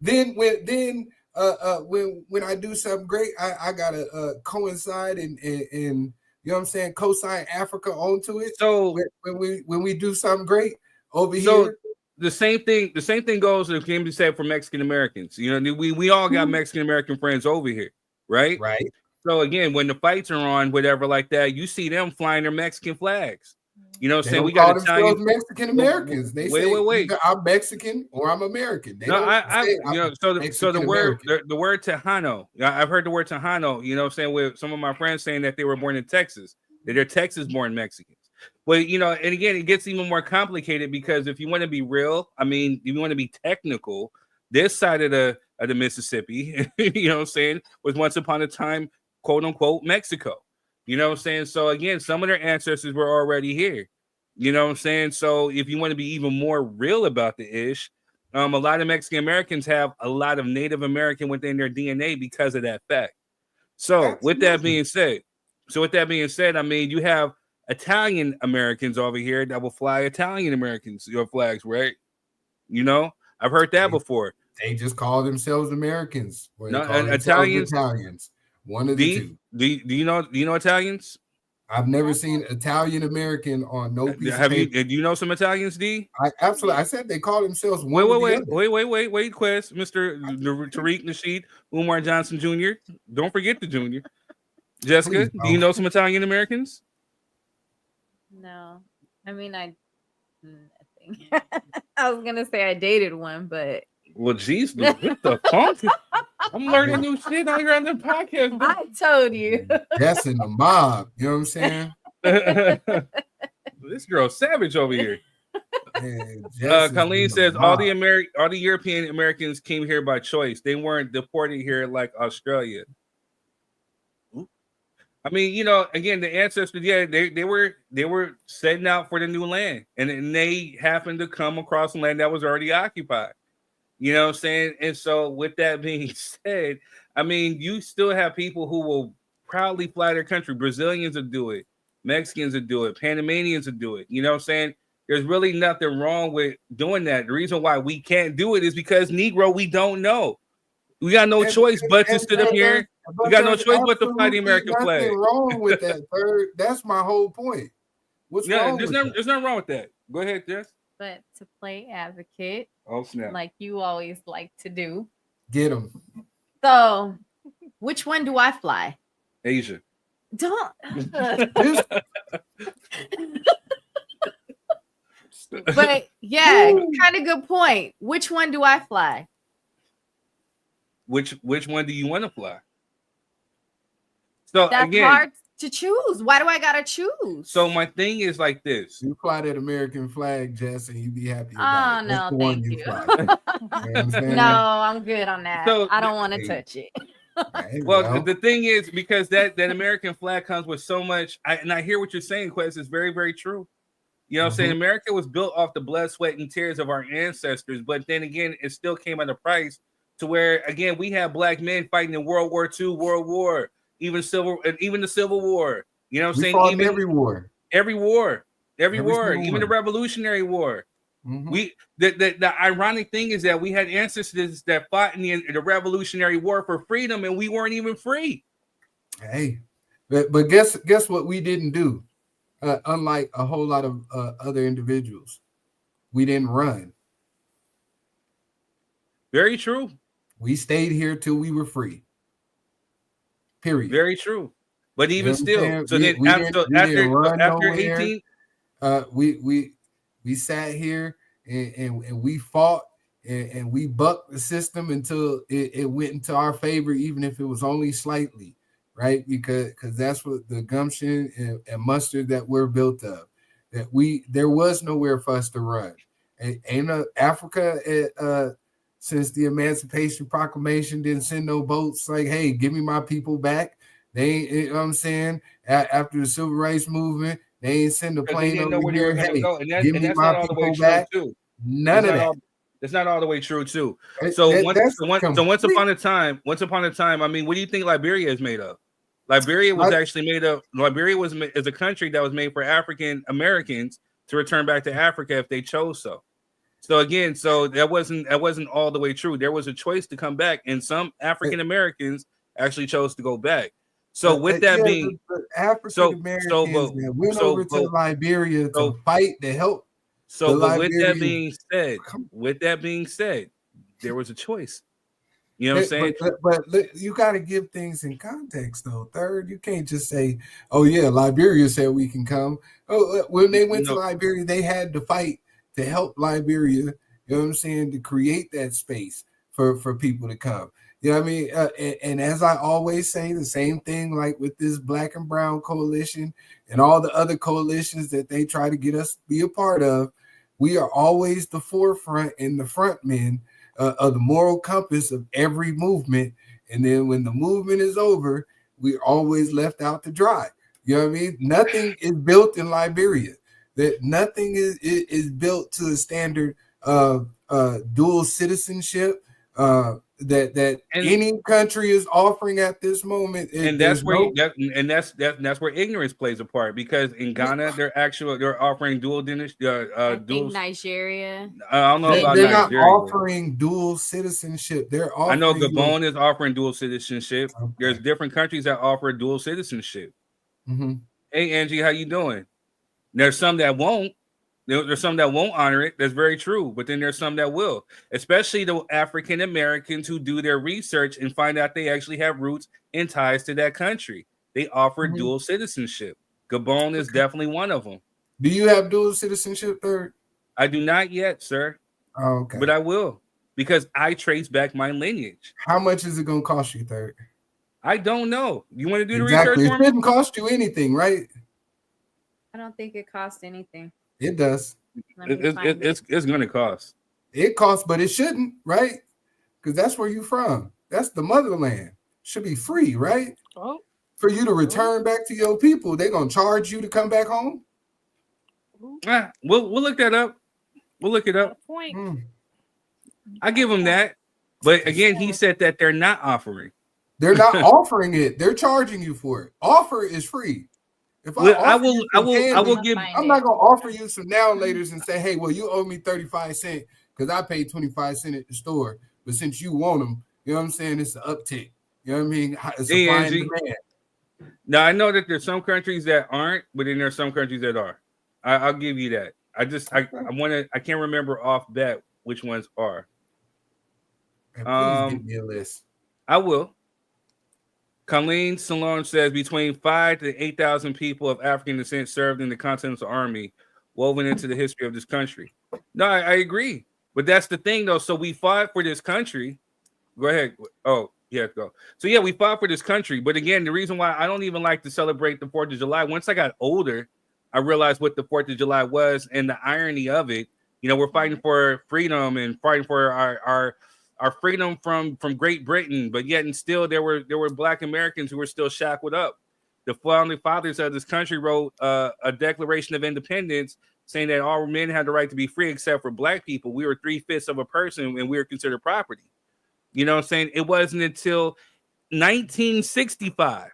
then when I do something great, I gotta coincide and you know what I'm saying, co-sign Africa onto it. So when we do something great over so here. the same thing goes to can be said for Mexican Americans. You know, we all got Mexican American friends over here, right? Right. So again, when the fights are on, whatever like that, you see them flying their Mexican flags. You know what I'm saying? We got Italian Mexican Americans. They say wait. Either I'm Mexican or I'm American. They don't say you know, so the word the word Tejano. I've heard the word Tejano, you know what I'm saying, with some of my friends saying that they were born in Texas, that they're Texas born Mexicans. But you know, and again, it gets even more complicated because if you want to be real, I mean, if you want to be technical, this side of the Mississippi, you know what I'm saying, was once upon a time, quote unquote, Mexico. You know what I'm saying? So again, some of their ancestors were already here. You know what I'm saying? So if you want to be even more real about the ish, a lot of Mexican Americans have a lot of Native American within their DNA because of that fact. So with that being said, I mean, you have Italian Americans over here that will fly Italian Americans, your flags, right? You know, I've heard that before. They just call themselves Americans. Or they call Italians. One of the two. Do you know Italians? I've never seen Italian American on no piece of paper. Do you know some Italians, D? Absolutely. I said they call themselves wait, Quest, Mr. Tariq Nasheed, Umar Johnson Jr. Don't forget the Junior. Jessica, do you know some Italian Americans? No. I mean, I was gonna say I dated one, but well, geez, what the fuck? I'm learning new shit out here on the podcast. I told you. That's in the mob. You know what I'm saying? This girl's savage over here. Man, Colleen says all the European Americans came here by choice. They weren't deported here like Australia. I mean, you know, again, the ancestors, yeah, they were setting out for the new land, and they happened to come across land that was already occupied. You know what I'm saying? And so with that being said, I mean, you still have people who will proudly fly their country. Brazilians will do it. Mexicans will do it. Panamanians will do it. You know what I'm saying? There's really nothing wrong with doing that. The reason why we can't do it is because Negro, we don't know. We got no choice but to sit up here. We got no choice but to fly the American flag. Nothing wrong with that, Third. That's my whole point. What's wrong with that? There's nothing wrong with that. Go ahead, Jess. But to play advocate, oh snap, like you always like to do. Get them. So, which one do I fly? Asia. Don't. But yeah, kind of good point. Which one do I fly? Which one do you want to fly? So that's again, hard to choose. Why do I gotta choose? So my thing is like this: you fly that American flag, Jess, and you be happy about it. No, thank you. No, I'm good on that. So, I don't want to touch it. Well, the thing is, because that American flag comes with so much, and I hear what you're saying, Quest. It's very, very true. You know what I'm saying? America was built off the blood, sweat, and tears of our ancestors, but then again, it still came at a price to where, again, we have black men fighting in World War II, World War, even the Civil War. You know what I'm saying? Even every war, even the Revolutionary War. The ironic thing is that we had ancestors that fought in the Revolutionary War for freedom, and we weren't even free. Hey, but guess what we didn't do? Unlike a whole lot of other individuals, we didn't run. Very true. We stayed here till we were free. Period. Very true. But even still, so then after 18, we sat here and we fought and we bucked the system until it went into our favor, even if it was only slightly, right? Because that's what the gumption and mustard that we're built of. That there was nowhere for us to run. Ain't Africa since the Emancipation Proclamation didn't send no boats like, hey, give me my people back. They ain't, you know what I'm saying? After the Civil Rights Movement, they ain't send a plane over here. Hey, give me my people back. None of that. That's not all the way true too. So once upon a time, I mean, what do you think Liberia is made of? Liberia was a country that was made for African Americans to return back to Africa if they chose so. So again, so that wasn't all the way true. There was a choice to come back, and some African Americans actually chose to go back. So with that being, the African Americans that went over to Liberia to fight to help. So, but with that being said, there was a choice. You know what I'm saying? But you got to give things in context, though. Third, you can't just say, "Oh yeah, Liberia said we can come." Oh, when they went to Liberia, they had to fight to help Liberia. You know what I'm saying? To create that space for people to come. You know what I mean? And as I always say, the same thing like with this Black and Brown coalition and all the other coalitions that they try to get us to be a part of. We are always the forefront and the front men of the moral compass of every movement. And then when the movement is over, we're always left out to dry. You know what I mean? Nothing is built in Liberia. That nothing is built to the standard of dual citizenship that any country is offering at this moment. And that's where that's where ignorance plays a part, because in Ghana they're offering dual dual. Nigeria. I don't know about they're Nigeria. Not offering dual citizenship. They're offering. I know Gabon is offering dual citizenship. Okay. There's different countries that offer dual citizenship. Mm-hmm. Hey Angie, how you doing? There's some that won't. There's some that won't honor it. That's very true. But then there's some that will, especially the African Americans who do their research and find out they actually have roots and ties to that country. They offer dual citizenship. Gabon is definitely one of them. Do you have dual citizenship, Third? I do not yet, sir. Oh, okay. But I will, because I trace back my lineage. How much is it going to cost you, Third? I don't know. You want to do the research for me? It didn't cost you anything, right? I don't think it costs anything. It does. It's going to cost. It costs, but it shouldn't, right? Because that's where you're from. That's the motherland. Should be free, right? Oh. For you to return back to your people, they're going to charge you to come back home? We'll look that up. We'll look it up. I give them that. But again, he said that they're not offering. They're not offering it. They're charging you for it. Offer is free. If I will give. I'm not gonna offer you some now and laters and say, hey, well, you owe me 35 cents because I paid 25 cents at the store. But since you want them, you know what I'm saying? It's an uptick. You know what I mean? It's supply and demand. Now I know that there's some countries that aren't, but then there's some countries that are. I'll give you that. I can't remember off bat which ones are. And please give me a list. I will. Colleen Salon says between 5,000 to 8,000 people of African descent served in the Continental Army, woven into the history of this country. No, I agree. But that's the thing, though. So we fought for this country. Go ahead. Oh, yeah, go. So, yeah, we fought for this country. But again, the reason why I don't even like to celebrate the 4th of July, once I got older, I realized what the 4th of July was and the irony of it. You know, we're fighting for freedom and fighting for our freedom from Great Britain, but yet and still there were Black Americans who were still shackled up. The founding fathers of this country wrote a Declaration of Independence saying that all men had the right to be free except for Black people. We were 3/5 of a person and we were considered property. You know what I'm saying? It wasn't until 1965,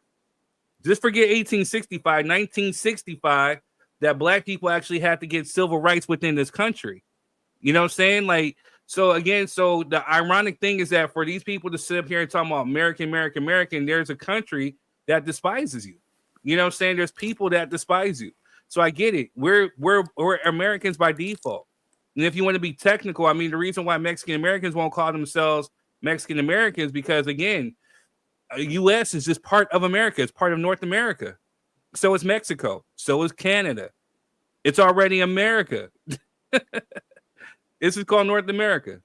just forget 1865, 1965, that Black people actually had to get civil rights within this country. You know what I'm saying? Like, so again, so the ironic thing is that for these people to sit up here and talk about American, there's a country that despises you. You know what I'm saying? There's people that despise you. So I get it. We're Americans by default. And if you want to be technical, I mean, the reason why Mexican Americans won't call themselves Mexican Americans because, again, U.S. is just part of America. It's part of North America. So is Mexico. So is Canada. It's already America. This is called North America.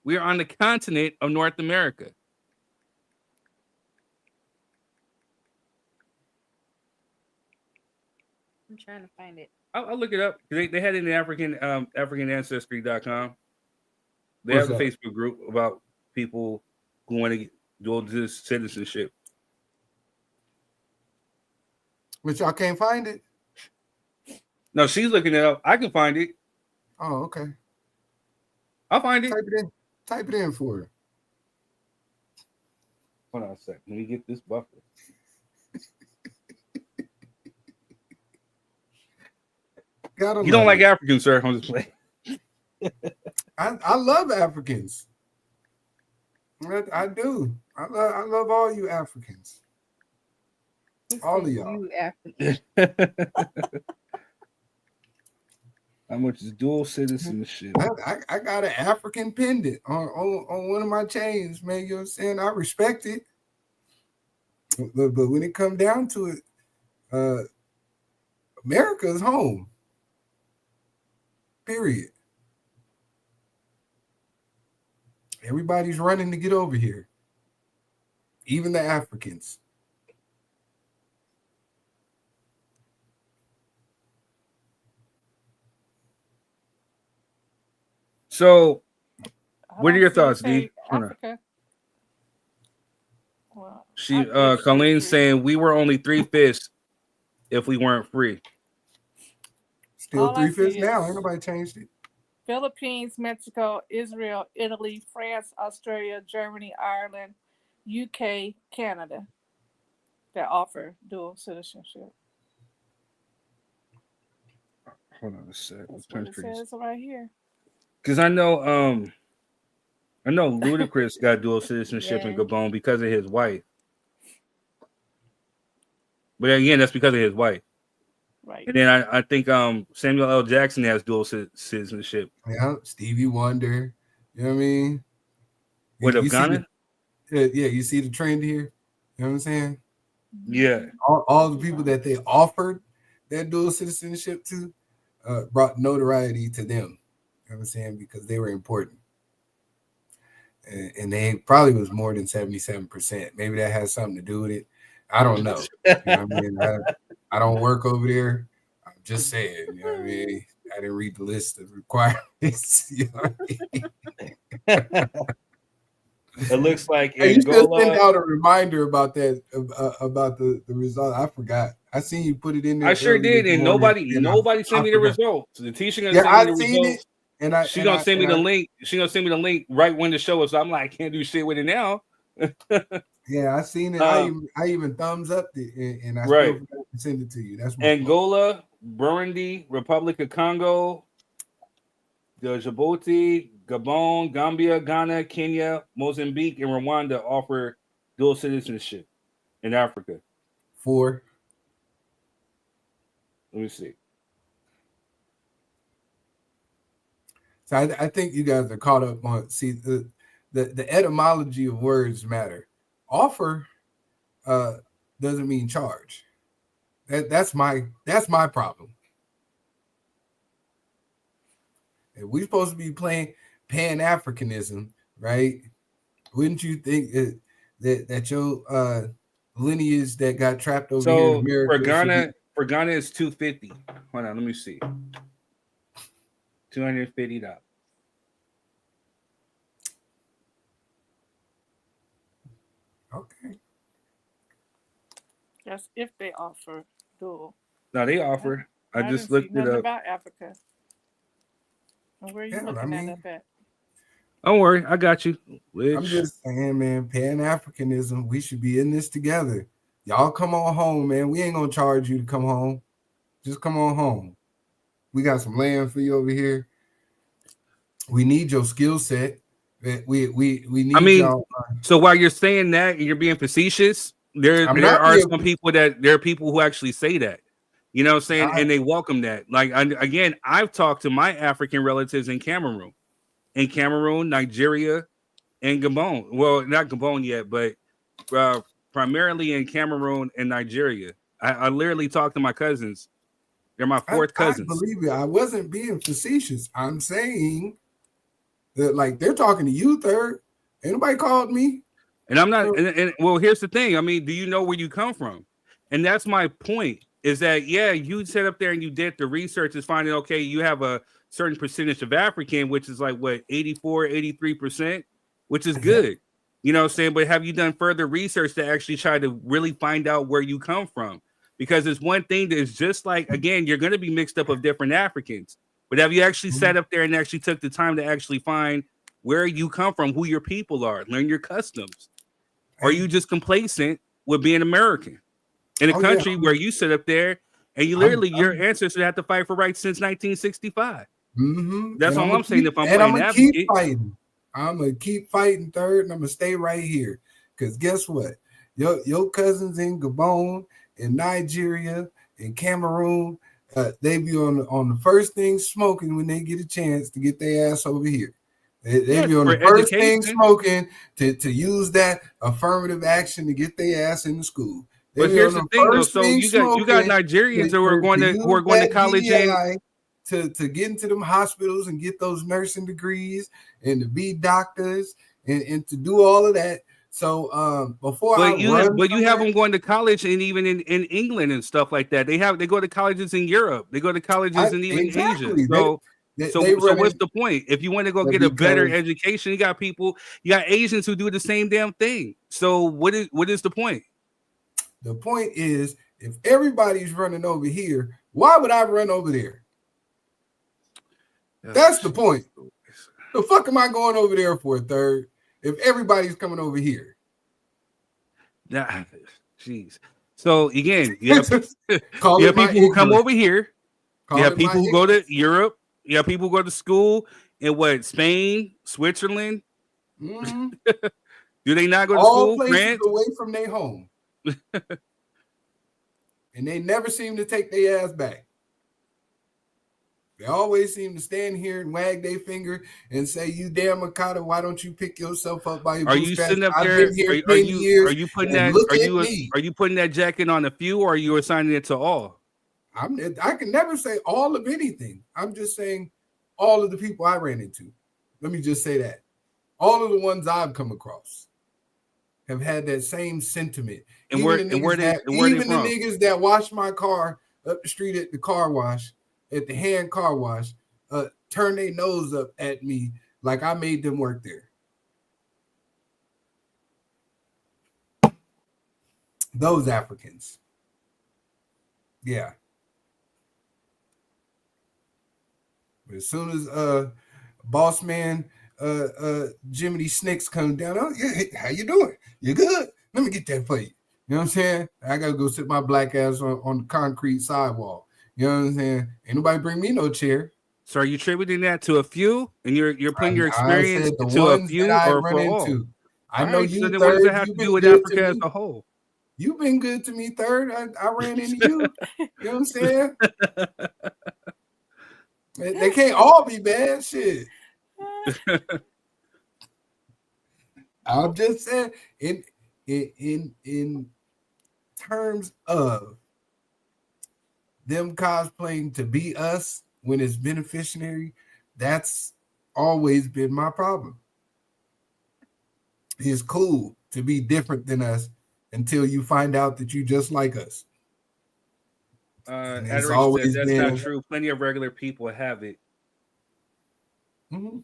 We are on the continent of North America. I'm trying to find it. I'll look it up. They had it in AfricanAncestry.com. They have a Facebook group about people who want to do this citizenship. But y'all can't find it? No, she's looking it up. I can find it. Oh, okay. I'll find it. Type it in for her. Hold on a second. Let me get this buffer. You don't like Africans, sir? I'm just playing. I love Africans. I do. I love all you Africans. All of y'all. You Africans. How much is dual citizenship? I got an African pendant on one of my chains, man. You know what I'm saying? I respect it. But when it comes down to it, America is home. Period. Everybody's running to get over here. Even the Africans. So, what are your thoughts, D? Africa. Well, Colleen's saying we were only 3/5 if we weren't free. Still 3/5 now. Ain't nobody changed it. Philippines, Mexico, Israel, Italy, France, Australia, Germany, Ireland, UK, Canada that offer dual citizenship. Hold on a sec. That's what it says right here. Because I know Ludacris got dual citizenship in Gabon because of his wife. But again, that's because of his wife. Right. And then I think Samuel L. Jackson has dual citizenship. Yeah, Stevie Wonder. You know what I mean? What, of Ghana? Yeah, you see the trend here? You know what I'm saying? Yeah. All the people that they offered that dual citizenship to brought notoriety to them. You know what I'm saying? Because they were important. And they probably was more than 77%. Maybe that has something to do with it. I don't know. You know what I mean? I don't work over there. I'm just saying, you know what I mean? I didn't read the list of requirements. You know what I mean? It looks like you should send out a reminder about that, about the result. I forgot. I seen you put it in there. I sure did, and nobody sent me the results. The teacher gonna send me the results. And she gonna send me the link. She gonna send me the link right when the show is. So I'm like, I can't do shit with it now. Yeah, I seen it. I even thumbs up it, and I still forgot to send it to you. That's Angola, Burundi, Republic of Congo, Djibouti, Gabon, Gambia, Ghana, Kenya, Mozambique, and Rwanda offer dual citizenship in Africa. 4. Let me see. So I think you guys are caught up on the etymology of words matter. Offer doesn't mean charge. That's my problem. If we're supposed to be playing Pan-Africanism, right? Wouldn't you think that your lineage that got trapped over here in America for Ghana is $250. Hold on, let me see. $250. Okay. That's if they offer dual. No, they offer. I just looked it up. About Africa. And where are you looking at that? Don't worry, I got you. I'm just saying, man, Pan-Africanism, we should be in this together. Y'all come on home, man. We ain't gonna charge you to come home. Just come on home. We got some land for you over here. We need your skill set. We need. I mean, y'all. So while you're saying that and you're being facetious, there are some people who actually say that. You know what I'm saying? And they welcome that. Like, again, I've talked to my African relatives in Cameroon, Nigeria, and Gabon. Well, not Gabon yet, but primarily in Cameroon and Nigeria. I literally talked to my cousins. They're my fourth cousins. I believe it. I wasn't being facetious. I'm saying that, like, they're talking to you, third. Ain't nobody called me. And I'm not. And well, here's the thing. I mean, do you know where you come from? And that's my point. Is that, you sat up there and you did the research is finding, okay, you have a certain percentage of African, which is like, what, 84, 83%, which is good. You know what I'm saying? But have you done further research to actually try to really find out where you come from? Because it's one thing that is just like, again, you're going to be mixed up of different Africans. But have you actually sat up there and actually took the time to actually find where you come from, who your people are, learn your customs? Or are you just complacent with being American? In a country where you sit up there And you literally, your ancestors had to fight for rights since 1965. Mm-hmm. That's all I'm saying. If I'm playing advocate, keep fighting. I'm gonna keep fighting, third, and I'm gonna stay right here. Because guess what? Your cousins in Gabon, in Nigeria, in Cameroon, they be on the first thing smoking when they get a chance to get their ass over here. They be on the first thing smoking to use that affirmative action to get their ass into school. But here's the thing, though. So you got Nigerians who are going to college to get into them hospitals and get those nursing degrees and to be doctors and to do all of that. So you have them going to college and even in England and stuff like that. They go to colleges in Europe. They go to colleges in even Asia. So what's the point? If you want to go get a better education, you got Asians who do the same damn thing. So what is the point? The point is, if everybody's running over here, why would I run over there? That's the point. The fuck am I going over there for, third? If everybody's coming over here. Nah, jeez. So again, you have people who come over here. You have people who go to Europe. You have people who go to school in Spain, Switzerland. Mm-hmm. Do they not go to all school? Places away from their home. And they never seem to take their ass back. They always seem to stand here and wag their finger and say, "You damn Makata, why don't you pick yourself up by your bootstraps? You sitting up there? Are you putting that jacket on a few, or are you assigning it to all? I can never say all of anything. I'm just saying all of the people I ran into. Let me just say that. All of the ones I've come across have had that same sentiment. And even the niggas that wash my car up the street at the car wash, at the hand car wash, turn their nose up at me like I made them work there. Those Africans. Yeah. But as soon as boss man Jiminy Snicks comes down, oh yeah, how you doing? You good? Let me get that for you. You know what I'm saying? I gotta go sit my black ass on the concrete sidewalk. You know what I'm saying? Ain't nobody bring me no chair. So are you attributing that to a few, and you're putting your experience to a few or for all? I know you. So what does it have to do with Africa as a whole? You've been good to me, third. I ran into you. You know what I'm saying? They can't all be bad shit. I'm just saying in terms of them cosplaying to be us when it's beneficiary, that's always been my problem. It's cool to be different than us until you find out that you just like us. It's always that's not true. Plenty of regular people have it. Mm-hmm.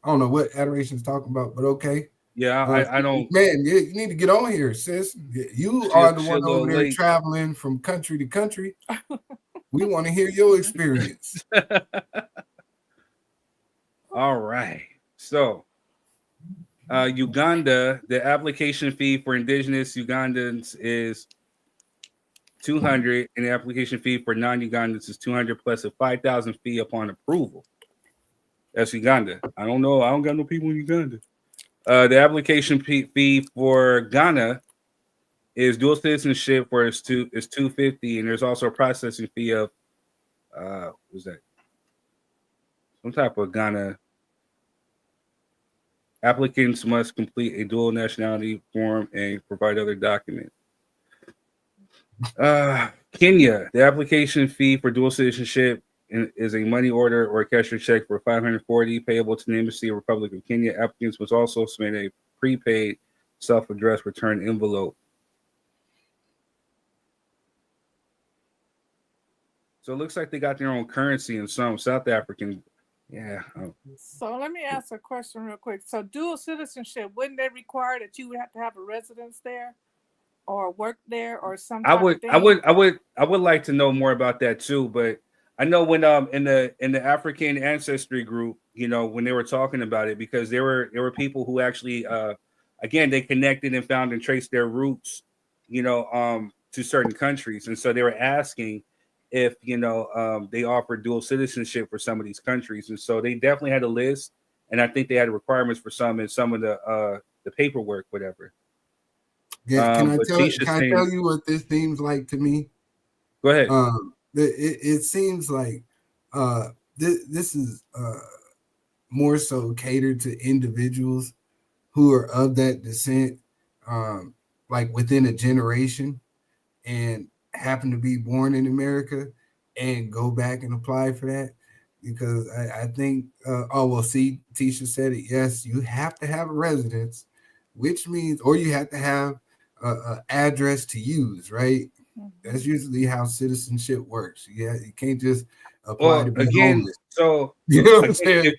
I don't know what Adoration's talking about, but okay. Yeah, I don't. Man, you need to get on here, sis. You are the one over there traveling from country to country. We want to hear your experience. All right. So, Uganda, the application fee for indigenous Ugandans is $200, and the application fee for non-Ugandans is $200 plus a $5,000 fee upon approval. That's Uganda. I don't know. I don't got no people in Uganda. The application fee for Ghana is dual citizenship for is $250, and there's also a processing fee of what's that? Some type of Ghana. Applicants must complete a dual nationality form and provide other documents. Kenya, the application fee for dual citizenship is a money order or a cashier check for $540 payable to the Embassy of the Republic of Kenya. Applicants must also submit a prepaid self-addressed return envelope. So it looks like they got their own currency in some South African. Yeah. So let me ask a question real quick. So dual citizenship, wouldn't they require that you would have to have a residence there or work there or something? I would like to know more about that too, but I know when in the African ancestry group, you know, when they were talking about it, because there were people who actually again, they connected and found and traced their roots, to certain countries. And so they were asking if, they offered dual citizenship for some of these countries. And so they definitely had a list. And I think they had requirements for some and some of the paperwork, whatever. Yeah, can I tell you what this seems like to me? Go ahead. It seems like this is more so catered to individuals who are of that descent, like within a generation, and happen to be born in America and go back and apply for that. Because I think, see, Tisha said it. Yes, you have to have a residence, which means, or you have to have an address to use, right? Mm-hmm. That's usually how citizenship works. Yeah, you can't just apply to be homeless. So you know what I'm saying?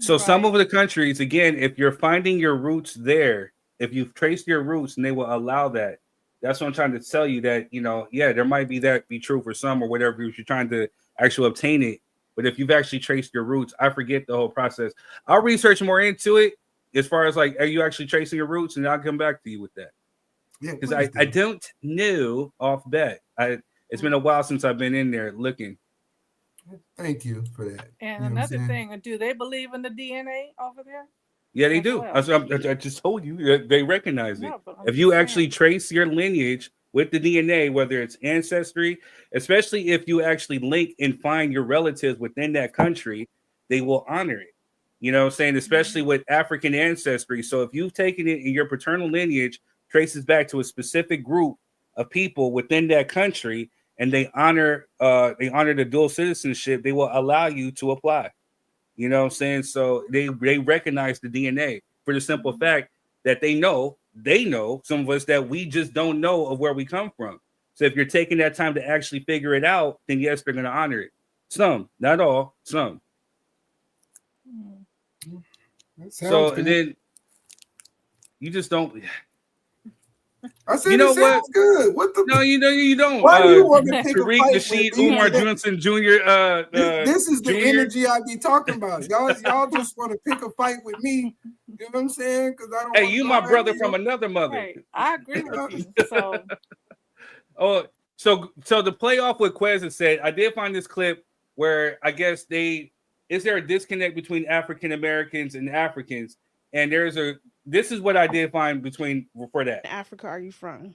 Some of the countries, again, if you're finding your roots there, if you've traced your roots, and they will allow that. That's what I'm trying to tell you. That there might be true for some or whatever if you're trying to actually obtain it. But if you've actually traced your roots, I forget the whole process. I'll research more into it as far as like, are you actually tracing your roots? And I'll come back to you with that. Yeah, because I don't know off bat. It's been a while since I've been in there looking. Thank you for that. And another thing, do they believe in the DNA over there? Yeah, they do. Well? I just told you they recognize it. If you actually trace your lineage with the DNA, whether it's ancestry, especially if you actually link and find your relatives within that country, they will honor it. You know what I'm saying? Especially with African ancestry. So if you've taken it in your paternal lineage, traces back to a specific group of people within that country, and they honor the dual citizenship, they will allow you to apply. You know what I'm saying? So they recognize the DNA for the simple fact that they know some of us that we just don't know of where we come from. So if you're taking that time to actually figure it out, then yes, they're going to honor it. Some, not all, some. So and then you just don't. I said, you know what? Good. What the? No, you don't. Why do you want to pick Tariq a fight Nasheed Umar Johnson Jr. This is the energy I be talking about. Y'all just want to pick a fight with me. You know what I'm saying? Because I don't. Hey, you my brother from another mother. Right. I agree with you. So. So to play off what Quez has said, I did find this clip where I guess is there a disconnect between African Americans and Africans, and this is what I did find for that. Africa are you from?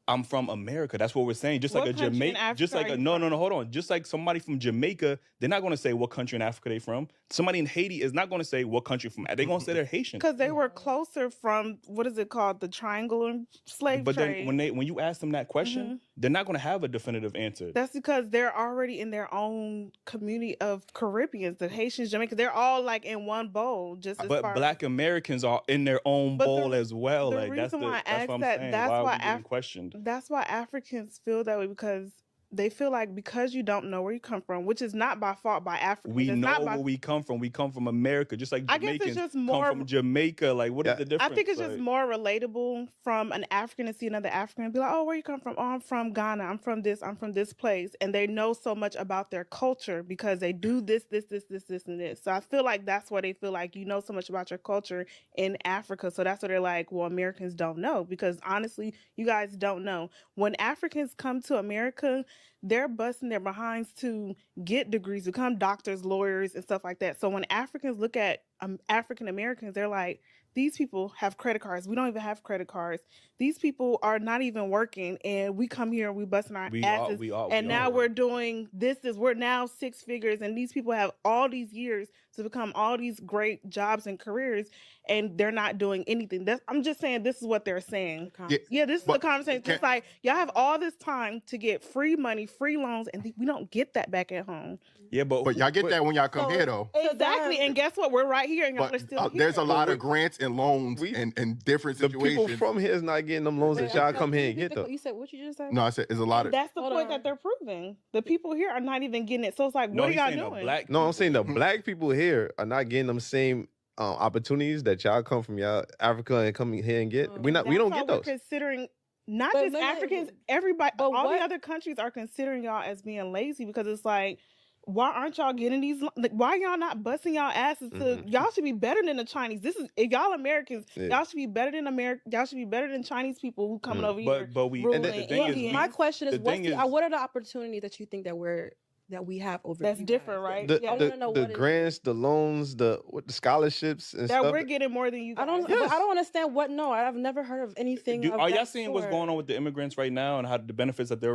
I'm from America. That's what we're saying. Just like a Jamaica, just like hold on. Just like somebody from Jamaica, they're not going to say what country in Africa they're from. Somebody in Haiti is not going to say what country from. They're going to say they're Haitian because they were closer from what is it called, the triangular slave trade. But then when you ask them that question, they're not going to have a definitive answer. That's because they're already in their own community of Caribbeans, the Haitians, Jamaicans. They're all like in one bowl. But Black Americans are in their own bowl as well. The reason why I asked that, that's why getting questioned. That's why Africans feel that way, because they feel like because you don't know where you come from, which is not by fault by Africans. We know where we come from. We come from America, just like Jamaicans come from Jamaica. Like, what is the difference? I think it's just more relatable from an African to see another African and be like, oh, where you come from? Oh, I'm from Ghana. I'm from this place. And they know so much about their culture because they do this, and this. So I feel like that's why they feel like you know so much about your culture in Africa. So that's what they're like, well, Americans don't know, because honestly, you guys don't know. When Africans come to America, they're busting their behinds to get degrees, become doctors, lawyers, and stuff like that. So when Africans look at African Americans, they're like, these people have credit cards. We don't even have credit cards. These people are not even working, and we come here and we busting our asses. Now we're doing this. We're now 6 figures, and these people have all these years to become all these great jobs and careers, and they're not doing anything. I'm just saying this is what they're saying. Yeah, this is the conversation. It's like, y'all have all this time to get free money, free loans, and we don't get that back at home. Yeah, but y'all get that when y'all come here, though. Exactly, and guess what? We're right here, and y'all are still here. There's a lot of grants and loans and different situations. The people from here is not getting them loans that y'all come here and get, though. You said what you just said? No, I said there's a lot of. That's the point that they're proving. The people here are not even getting it. So it's like, what are y'all doing? I'm saying the black people here are not getting them same opportunities that y'all come from y'all Africa and come here and get. We don't get those. Considering not just Africans, everybody, all the other countries are considering y'all as being lazy, because it's like, why aren't y'all getting these? Like, why y'all not busting y'all asses to? Y'all should be better than the Chinese. This is if y'all Americans. Y'all should be better than America. Y'all should be better than Chinese people who coming over here. But we. And the thing is, my question is, what are the opportunities that you think that we have over? That's different, right? The grants, the loans, the scholarships, and that stuff. we're getting more than you guys. I don't understand what. No, I've never heard of anything. Are y'all seeing what's going on with the immigrants right now and how the benefits that they're?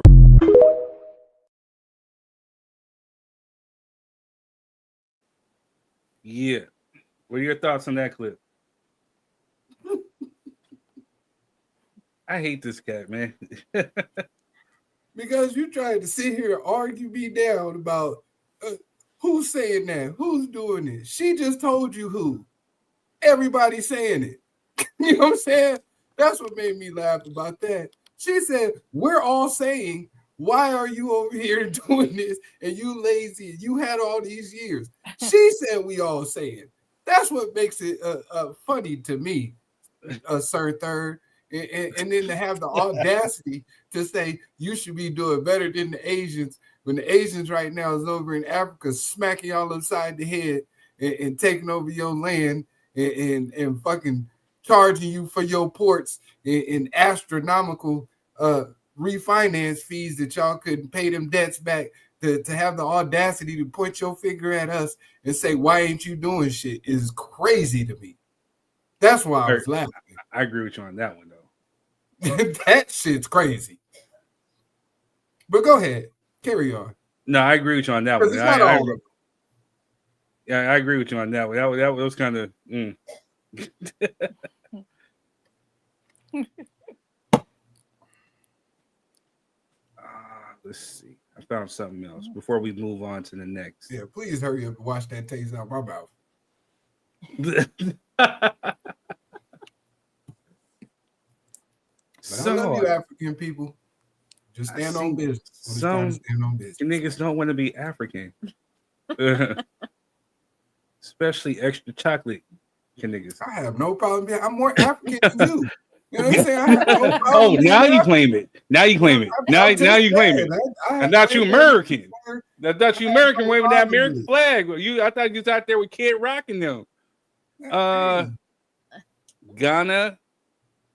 Yeah. What are your thoughts on that clip? I hate this cat, man. Because you tried to sit here and argue me down about who's saying that, who's doing it. She just told you who. Everybody's saying it. You know what I'm saying? That's what made me laugh about that. She said, we're all saying, why are you over here doing this? And you lazy. You had all these years. She said we all saying. That's what makes it funny to me, Sir Third. And then to have the audacity to say you should be doing better than the Asians when the Asians right now is over in Africa smacking y'all upside the head and taking over your land and fucking charging you for your ports in astronomical refinance fees that y'all couldn't pay them debts back, to have the audacity to point your finger at us and say, why ain't you doing shit is crazy to me. That's why I was laughing. I agree with you on that one, though. That shit's crazy. But go ahead. Carry on. No, I agree with you on that one. I agree with you on that one. That was kind of... Let's see. I found something else before we move on to the next. Yeah, please hurry up and wash that taste out my mouth. I love you, African people. Just stand on business. Some niggas don't want to be African. Especially extra chocolate niggas. I have no problem. I'm more African than you. You know what I'm saying? I have no problem. Now you claim it. Now you claim it. Now you claim it. I thought you American. I thought you American waving that American flag. I thought you was out there with Kid Rock and them. Ghana,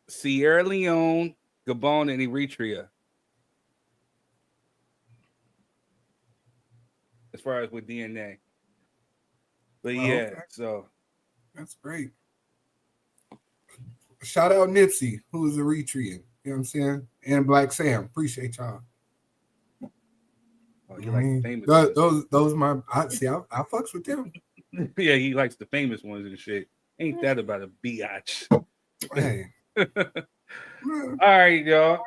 Sierra Leone, Gabon, and Eritrea. As far as with DNA. But so that's great. Shout out Nipsey, who's Eritrean. You know what I'm saying? And Black Sam. Appreciate y'all. Oh, you like the famous those I fucks with them. Yeah, he likes the famous ones and shit. Ain't that about a biatch? Hey. All right, y'all.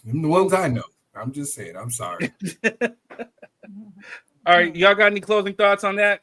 Them the ones I know. I'm just saying. I'm sorry. All right, y'all got any closing thoughts on that?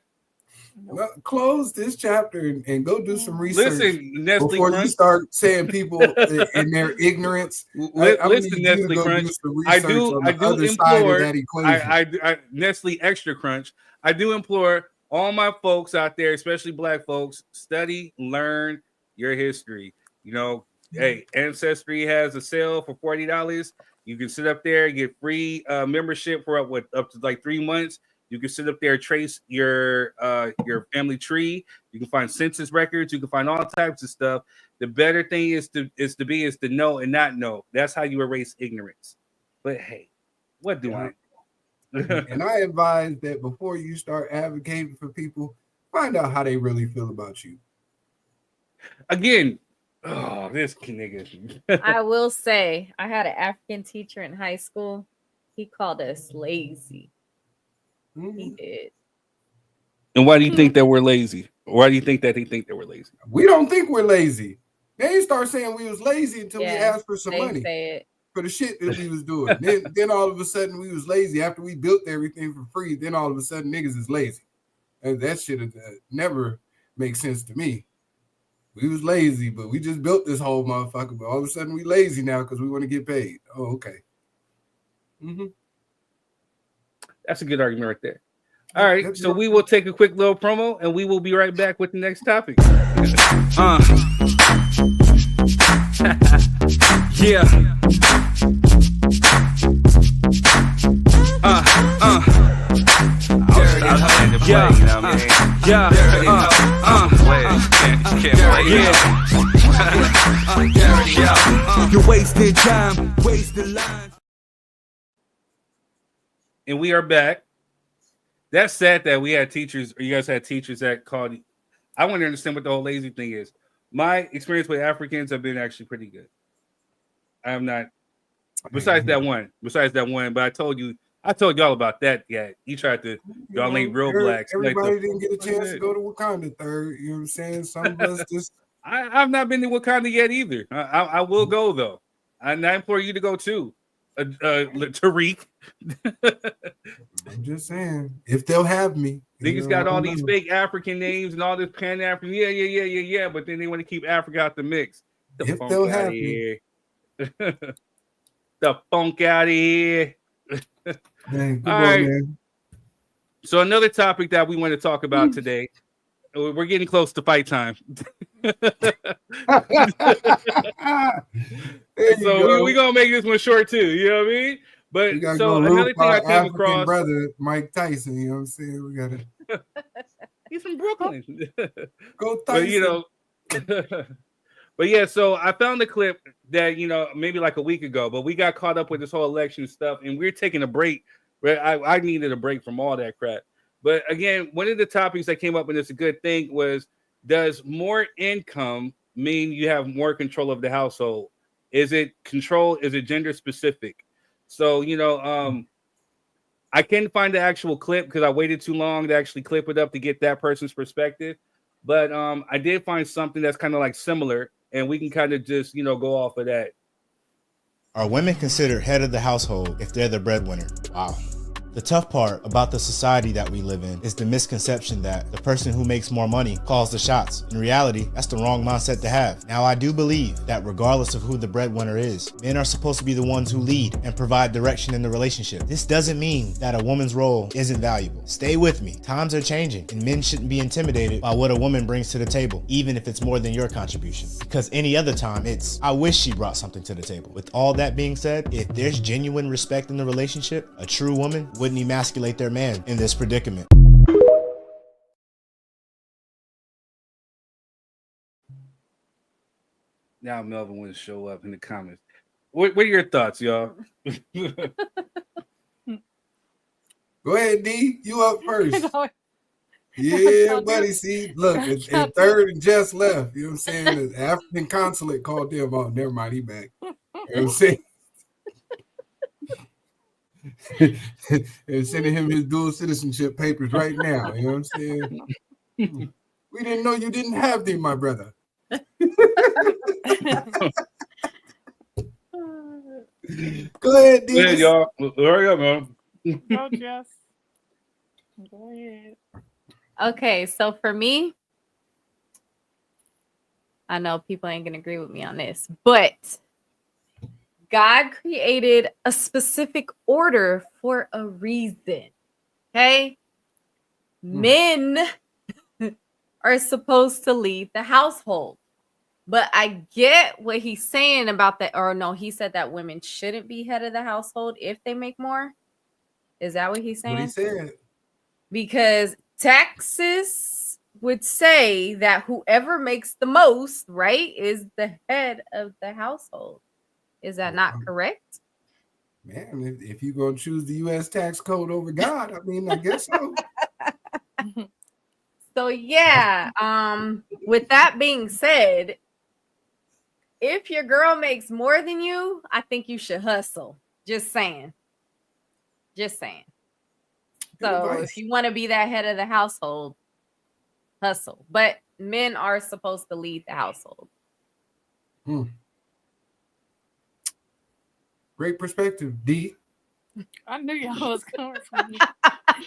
Well, close this chapter and go do some research. Listen, Nestle before Crunch. You start saying people in their ignorance. Listen, Nestle Crunch. I do implore. I Nestle Extra Crunch. I do implore all my folks out there, especially Black folks, study, learn your history. You know, hey, Ancestry has a sale for $40. You can sit up there and get free membership for up to like 3 months. You can sit up there, trace your family tree. You can find census records. You can find all types of stuff. The better thing is to know and not know. That's how you erase ignorance. But hey, what do I know? And I advise that before you start advocating for people, find out how they really feel about you. Again, this nigga. I will say, I had an African teacher in high school. He called us lazy. He did. And why do you think that we're lazy? Why do you think that they think that we're lazy? We don't think we're lazy. They didn't start saying we was lazy until we asked for some money for the shit that we was doing. then all of a sudden we was lazy after we built everything for free. Then all of a sudden niggas is lazy. And that shit never makes sense to me. We was lazy, but we just built this whole motherfucker. But all of a sudden we lazy now because we want to get paid. Oh, okay. That's a good argument right there. All right, so we will take a quick little promo and we will be right back with the next topic. Yeah. Yeah, you know what I mean? Yeah, You're wasting time, wasting lines. And we are back. That's sad that we had teachers, or you guys had teachers that called. I want to understand what the whole lazy thing is. My experience with Africans have been actually pretty good. I am not. Besides that one, but I told y'all about that. Yeah, he tried to. Y'all ain't real blacks. Everybody didn't get a chance to go to Wakanda third. You know what I'm saying? Some of us just. I've not been to Wakanda yet either. I will go though. And I implore you to go too, Tariq. I'm just saying, if they'll have me. Niggas got all these fake African names and all this Pan-African. Yeah. But then they want to keep Africa out the mix. If they'll have me. The funk out of here. Man, all right. Man. So another topic that we want to talk about today. We're getting close to fight time. So we're gonna make this one short too. You know what I mean? But so another thing I came across, brother Mike Tyson. You know what I'm saying? We gotta. He's from Brooklyn. Go Tyson. But yeah, so I found a clip that maybe like a week ago, but we got caught up with this whole election stuff, and we're taking a break. I needed a break from all that crap. But again, one of the topics that came up, and it's a good thing, was does more income mean you have more control of the household? Is it control? Is it gender specific? So, I couldn't find the actual clip because I waited too long to actually clip it up to get that person's perspective. But I did find something that's kind of like similar, and we can kind of just, go off of that. Are women considered head of the household if they're the breadwinner? Wow. The tough part about the society that we live in is the misconception that the person who makes more money calls the shots. In reality, that's the wrong mindset to have. Now, I do believe that regardless of who the breadwinner is, men are supposed to be the ones who lead and provide direction in the relationship. This doesn't mean that a woman's role isn't valuable. Stay with me. Times are changing, and men shouldn't be intimidated by what a woman brings to the table, even if it's more than your contribution. Because any other time, it's, I wish she brought something to the table. With all that being said, if there's genuine respect in the relationship, a true woman wouldn't emasculate their man in this predicament. Now Melvin wants to show up in the comments. What are your thoughts, y'all? Go ahead, D. You up first. Yeah, buddy. See, look, and third and just left. You know what I'm saying? The African consulate called them out. Never mind, he back. You know what I'm saying? And sending him his dual citizenship papers right now. You know what I'm saying? We didn't know you didn't have them, my brother. Go ahead, D. Go ahead, y'all. Hurry up, man. Go, Jess. Go ahead. Okay, so for me, I know people ain't gonna agree with me on this, but God created a specific order for a reason. Okay? Men are supposed to lead the household. But I get what he's saying about that. Or no, he said that women shouldn't be head of the household if they make more. Is that what he's saying? What he said. Because Texas would say that whoever makes the most, right, is the head of the household. Is that not correct? Man, if you're going to choose the U.S. tax code over God, I mean, I guess so. So, yeah, with that being said, if your girl makes more than you, I think you should hustle. Just saying. Just saying. So if you want to be that head of the household, hustle. But men are supposed to lead the household. Great perspective, D. I knew y'all was coming from me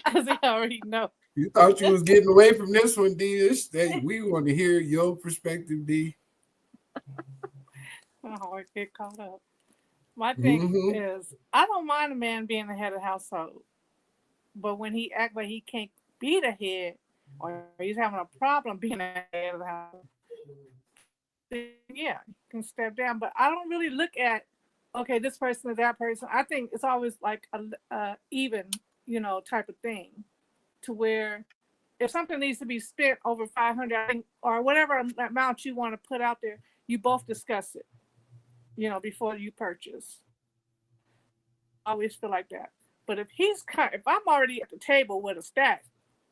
because I already know. You thought you was getting away from this one, D. We want to hear your perspective, D. Oh, I get caught up. My thing is, I don't mind a man being the head of the household, but when he act like he can't be the head, or he's having a problem being the head of the household, then yeah, you can step down. But I don't really look at, okay, this person or that person. I think it's always like a even, type of thing, to where if something needs to be spent over 500 or whatever amount you want to put out there, you both discuss it, you know, before you purchase. I always feel like that. But if I'm already at the table with a stack,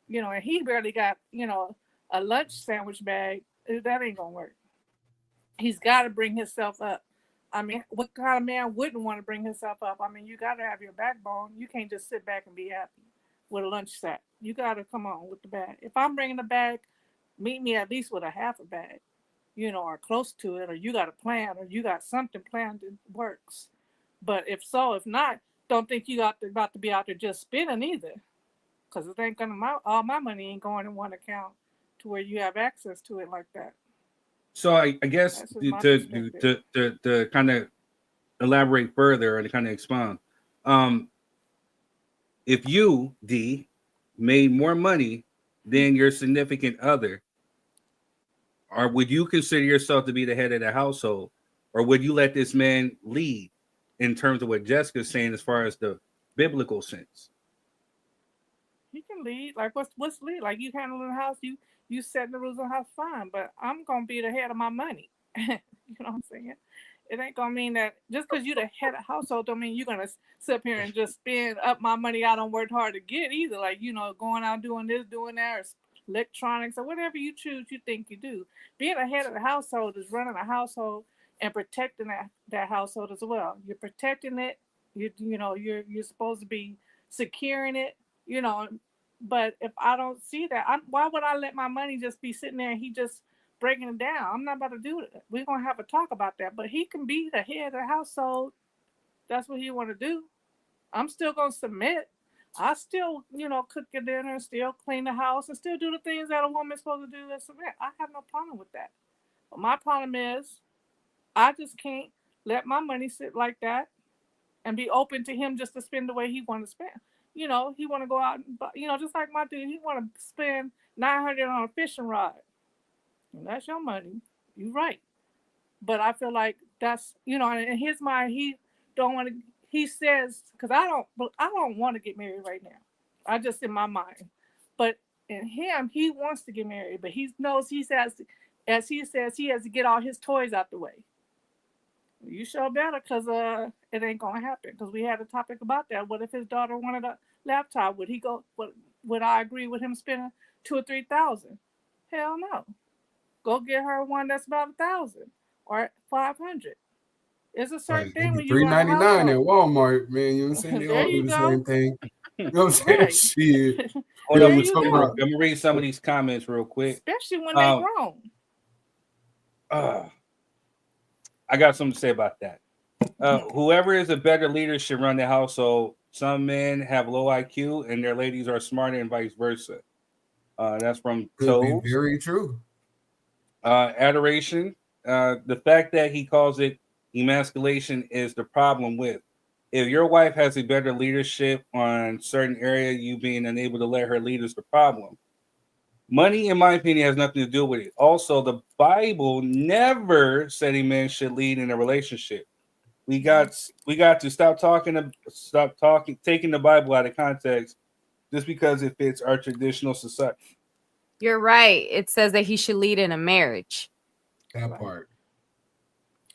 you know, and he barely got, you know, a lunch sandwich bag, that ain't gonna work. He's got to bring himself up. I mean, what kind of man wouldn't want to bring himself up? I mean, you got to have your backbone. You can't just sit back and be happy with a lunch sack. You got to come on with the bag. If I'm bringing the bag, meet me at least with a half a bag, you know, or close to it, or you got a plan, or you got something planned that works. But if not, don't think you about to be out there just spending either, because it ain't gonna. All my money ain't going in one account to where you have access to it like that. So I guess to kind of elaborate further or to kind of expound, if you, D, made more money than your significant other, or would you consider yourself to be the head of the household, or would you let this man lead in terms of what Jessica's saying as far as the biblical sense? He can lead. Like what's lead? Like you handling the house, you setting the rules on how fine, but I'm gonna be the head of my money. You know what I'm saying? It ain't gonna mean that just because you're the head of the household don't mean you're gonna sit up here and just spend up my money I don't work hard to get either. Like, you know, going out doing this, doing that, or electronics, or whatever you choose you think you do. Being a head of the household is running a household and protecting that household as well. You're protecting it. You're supposed to be securing it. You know, but if I don't see that, why would I let my money just be sitting there and he just breaking it down? I'm not about to do it. We're going to have a talk about that. But he can be the head of the household. That's what he want to do. I'm still going to submit. I still, you know, cook your dinner, still clean the house, and still do the things that a woman's supposed to do and submit. I have no problem with that. But my problem is I just can't let my money sit like that and be open to him just to spend the way he want to spend. You know, he want to go out and, you know, just like my dude, he want to spend $900 on a fishing rod. And that's your money. You're right. But I feel like that's, you know, in his mind, he don't want to, he says, because I don't want to get married right now. I just in my mind. But in him, he wants to get married, but he knows he says, as he says, he has to get all his toys out the way. You sure better, because it ain't gonna happen. Because we had a topic about that. What if his daughter wanted a laptop? Would he go? Would I agree with him spending $2,000 or $3,000? Hell no. Go get her one that's about $1,000 or $500. It's a certain thing when you $3.99 at Walmart, man. You know what I'm saying? They all do the same thing. You know what I'm saying? Right. Shit. Hold on, let me read some of these comments real quick. Especially when they're grown. I got something to say about that. Whoever is a better leader should run the household. Some men have low IQ and their ladies are smarter and vice versa. That's from Toes. Very true. Adoration. The fact that he calls it emasculation is the problem with. If your wife has a better leadership on certain area, you being unable to let her lead is the problem. Money, in my opinion, has nothing to do with it. Also, the Bible never said a man should lead in a relationship. We got to stop taking the Bible out of context just because it fits our traditional society. You're right. It says that he should lead in a marriage. That part.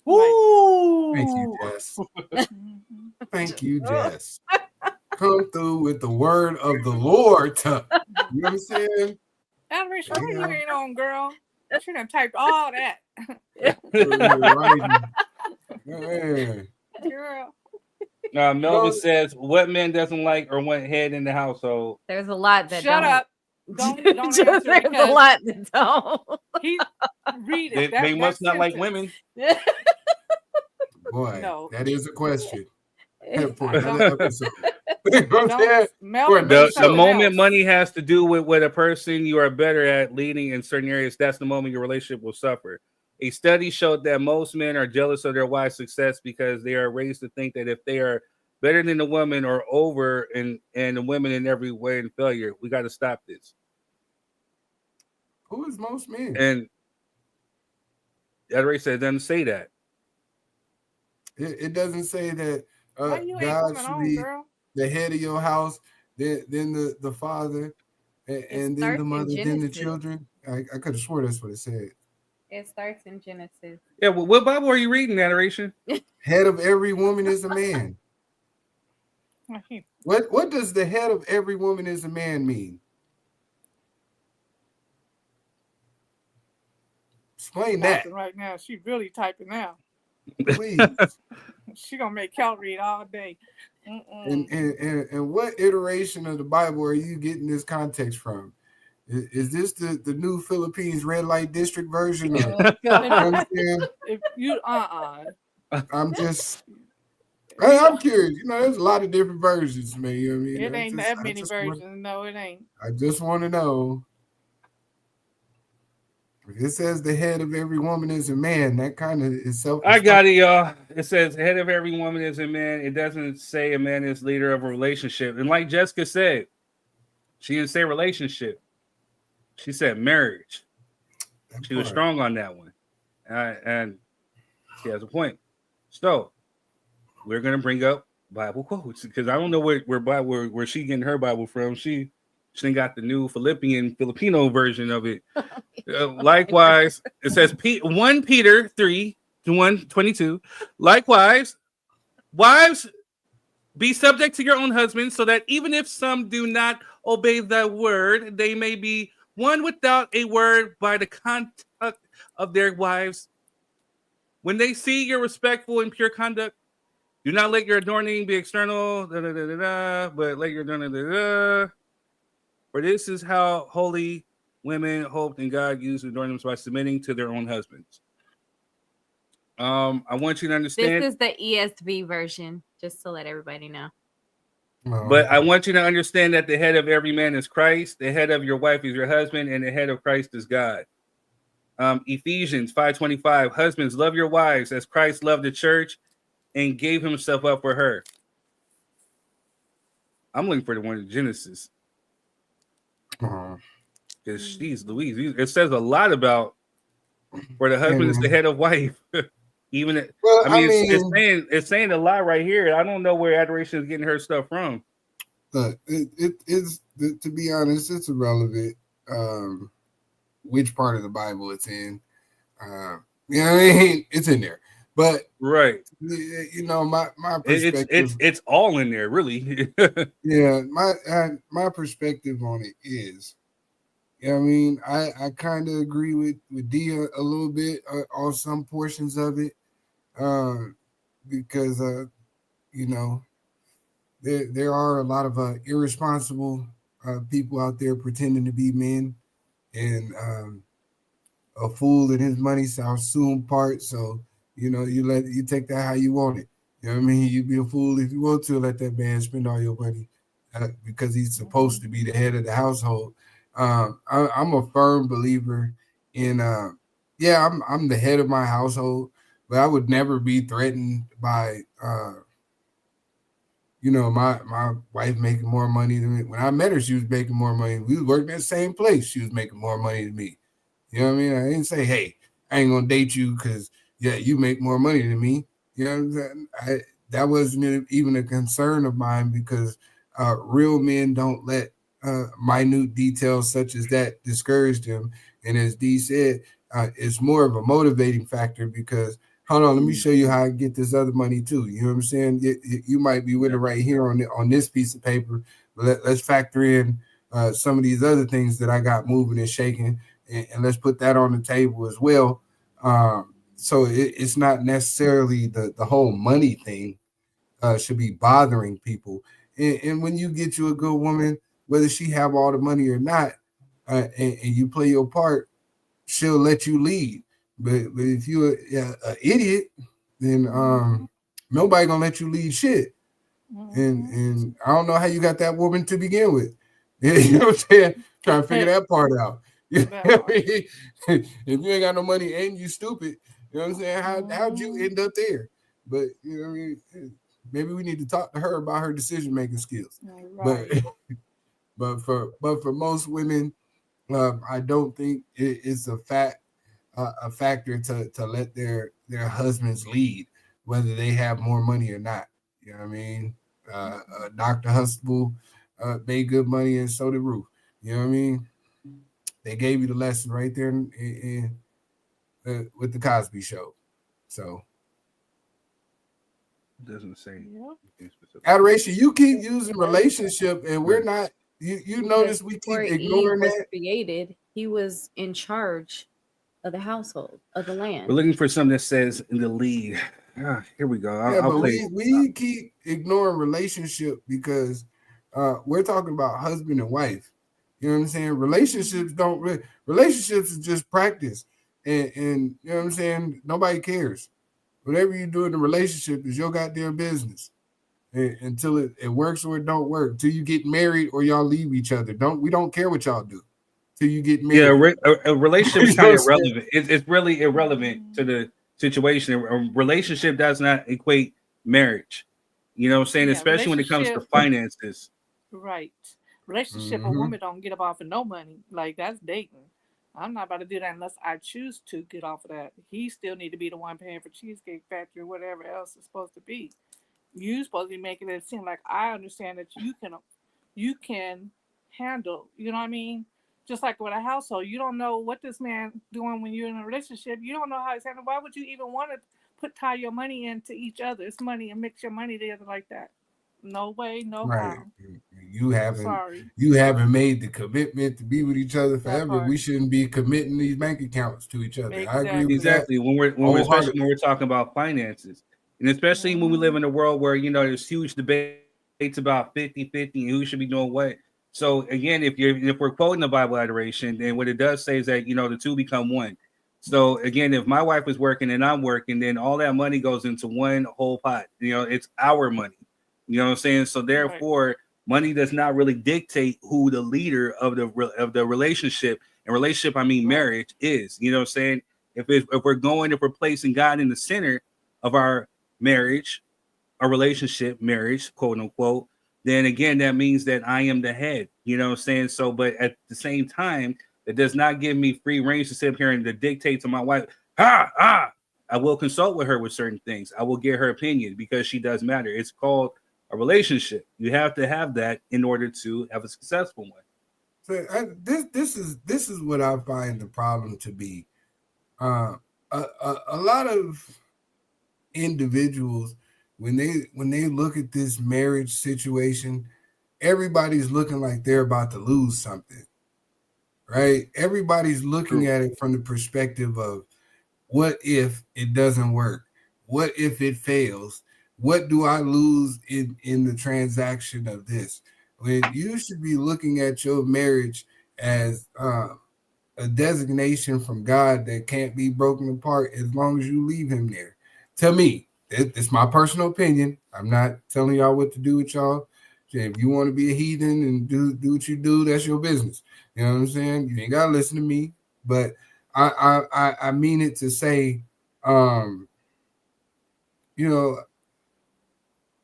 Woo! Thank you, Jess. Thank you, Jess. Come through with the word of the Lord. You know what I'm saying? Adoration, what are you reading on, girl? I should have typed all that. Girl. Melvin says, what man doesn't like or want head in the household? There's a lot that Shut don't. up. Don't answer There's a lot that don't. He read it. They must not like women. Boy, no. That is a question. For another episode. The moment money has to do with what a person you are better at leading in certain areas, that's the moment your relationship will suffer. A study showed that most men are jealous of their wife's success because they are raised to think that if they are better than the woman or over and the women in every way in failure, we got to stop this. Who is most men? And Adoration said it doesn't say that. It doesn't say that God should be the head of your house, then the father, and then the mother, then the children. I could have swore that's what it said. It starts in Genesis. Yeah, well, what Bible are you reading, Adoration? Head of every woman is a man. What does the head of every woman is a man mean? Explain that. Right now, she's really typing now. Please. She gonna make Cal read all day. And what iteration of the Bible are you getting this context from? Is this the new Philippines red light district version? If you I'm just. I'm curious. You know, there's a lot of different versions, man. You know what I mean? It ain't that many versions. No, it ain't. I just want to know. If it says the head of every woman is a man, that kind of is self. I got it, y'all. It says head of every woman is a man. It doesn't say a man is leader of a relationship. And like Jessica said, she didn't say relationship. She said marriage. She was strong on that one. And she has a point. So we're going to bring up Bible quotes because I don't know where she getting her Bible from. She got the new Filipino version of it. Likewise, it says 1 Peter 3:1-22. Likewise, wives, be subject to your own husbands, so that even if some do not obey the word, they may be won without a word by the conduct of their wives. When they see your respectful and pure conduct, do not let your adorning be external, but let your adorning. For this is how holy women hoped in God used to adorn themselves by submitting to their own husbands. I want you to understand. This is the ESV version, just to let everybody know. But I want you to understand that the head of every man is Christ, the head of your wife is your husband, and the head of Christ is God. Ephesians 5:25, husbands, love your wives as Christ loved the church and gave himself up for her. I'm looking for the one in Genesis. Because she's Louise. It says a lot about where the husband is the head of wife. It's saying a lot right here. I don't know where Adoration is getting her stuff from. Look, it's to be honest, it's irrelevant which part of the Bible it's in. You know what I mean? It's in there. But right, you know, my perspective, it's all in there, really. Yeah, my perspective on it is, you know what I mean, I kind of agree with Dia a little bit on some portions of it, because you know, there are a lot of irresponsible people out there pretending to be men, and a fool and his money shall soon part. So, you know, you take that how you want it. You know what I mean? You be a fool if you want to let that man spend all your money because he's supposed to be the head of the household. I'm a firm believer in I'm the head of my household, but I would never be threatened by you know, my wife making more money than me. When I met her, she was making more money. We was working at the same place. She was making more money than me. You know what I mean? I didn't say, hey, I ain't gonna date you because you make more money than me. You know what I'm saying? That wasn't even a concern of mine because real men don't let minute details such as that discourage them. And as Dee said, it's more of a motivating factor because, hold on, let me show you how I get this other money too. You know what I'm saying? You might be with it right here on this piece of paper, but let's factor in some of these other things that I got moving and shaking, and let's put that on the table as well. So it's not necessarily the whole money thing should be bothering people. And when you get you a good woman, whether she have all the money or not, and you play your part, she'll let you lead. But if you're an idiot, then nobody gonna let you lead shit. And I don't know how you got that woman to begin with. You know what I'm saying? Trying to figure that part out. You know what I mean? If you ain't got no money and you stupid, you know what I'm saying? How'd you end up there? But you know what I mean? Maybe we need to talk to her about her decision making skills. Right. But for most women, I don't think it's a factor to let their husbands lead, whether they have more money or not. You know what I mean? Dr. Huxtable made good money, and so did Ruth. You know what I mean? They gave you the lesson right there with the Cosby Show. So doesn't say. Adoration, you keep using relationship, and we're not. You notice we keep ignoring was that. Created, he was in charge of the household of the land. We're looking for something that says in the lead. Here we go. I'll play. We keep ignoring relationship because we're talking about husband and wife. You know what I'm saying? Relationships is just practice, and you know what I'm saying. Nobody cares. Whatever you do in the relationship is your goddamn business. Until it works or it don't work. Until you get married or y'all leave each other. We don't care what y'all do. Till you get married. Yeah, a relationship is kind of irrelevant. It's really irrelevant to the situation. A relationship does not equate marriage. You know what I'm saying? Especially when it comes to finances. Right. Relationship, a woman don't get up off of no money. Like, that's dating. I'm not about to do that unless I choose to get off of that. He still need to be the one paying for Cheesecake Factory or whatever else it's supposed to be. You supposed to be making it seem like I understand that you can handle, you know what I mean? Just like with a household, you don't know what this man doing when you're in a relationship. You don't know how he's handling. Why would you even want to tie your money into each other's money and mix your money together like that? No way, no how. You haven't made the commitment to be with each other forever. We shouldn't be committing these bank accounts to each other. Exactly. I agree with that. Especially when we're talking about finances. And especially when we live in a world where, there's huge debates about 50-50 and who should be doing what. So again, if we're quoting the Bible adoration, then what it does say is that, the two become one. So again, if my wife is working and I'm working, then all that money goes into one whole pot. It's our money. You know what I'm saying? So therefore, money does not really dictate who the leader of the relationship, and relationship, I mean marriage, is. You know what I'm saying? If we're placing God in the center of our marriage, our relationship, marriage, quote unquote, then again, that means that I am the head. You know what I'm saying? So, but at the same time, it does not give me free range to sit up here and to dictate to my wife, I will consult with her with certain things. I will get her opinion because she does matter. It's called a relationship. You have to have that in order to have a successful one. So this is what I find the problem to be. A lot of individuals, when they look at this marriage situation, everybody's looking like they're about to lose something, right? Everybody's looking at it from the perspective of, what if it doesn't work? What if it fails? What do I lose in the transaction of this? When you should be looking at your marriage as a designation from God that can't be broken apart as long as you leave him there. To me, it's my personal opinion. I'm not telling y'all what to do with y'all. If you want to be a heathen and do what you do, that's your business. You know what I'm saying? You ain't gotta listen to me, but I mean it to say,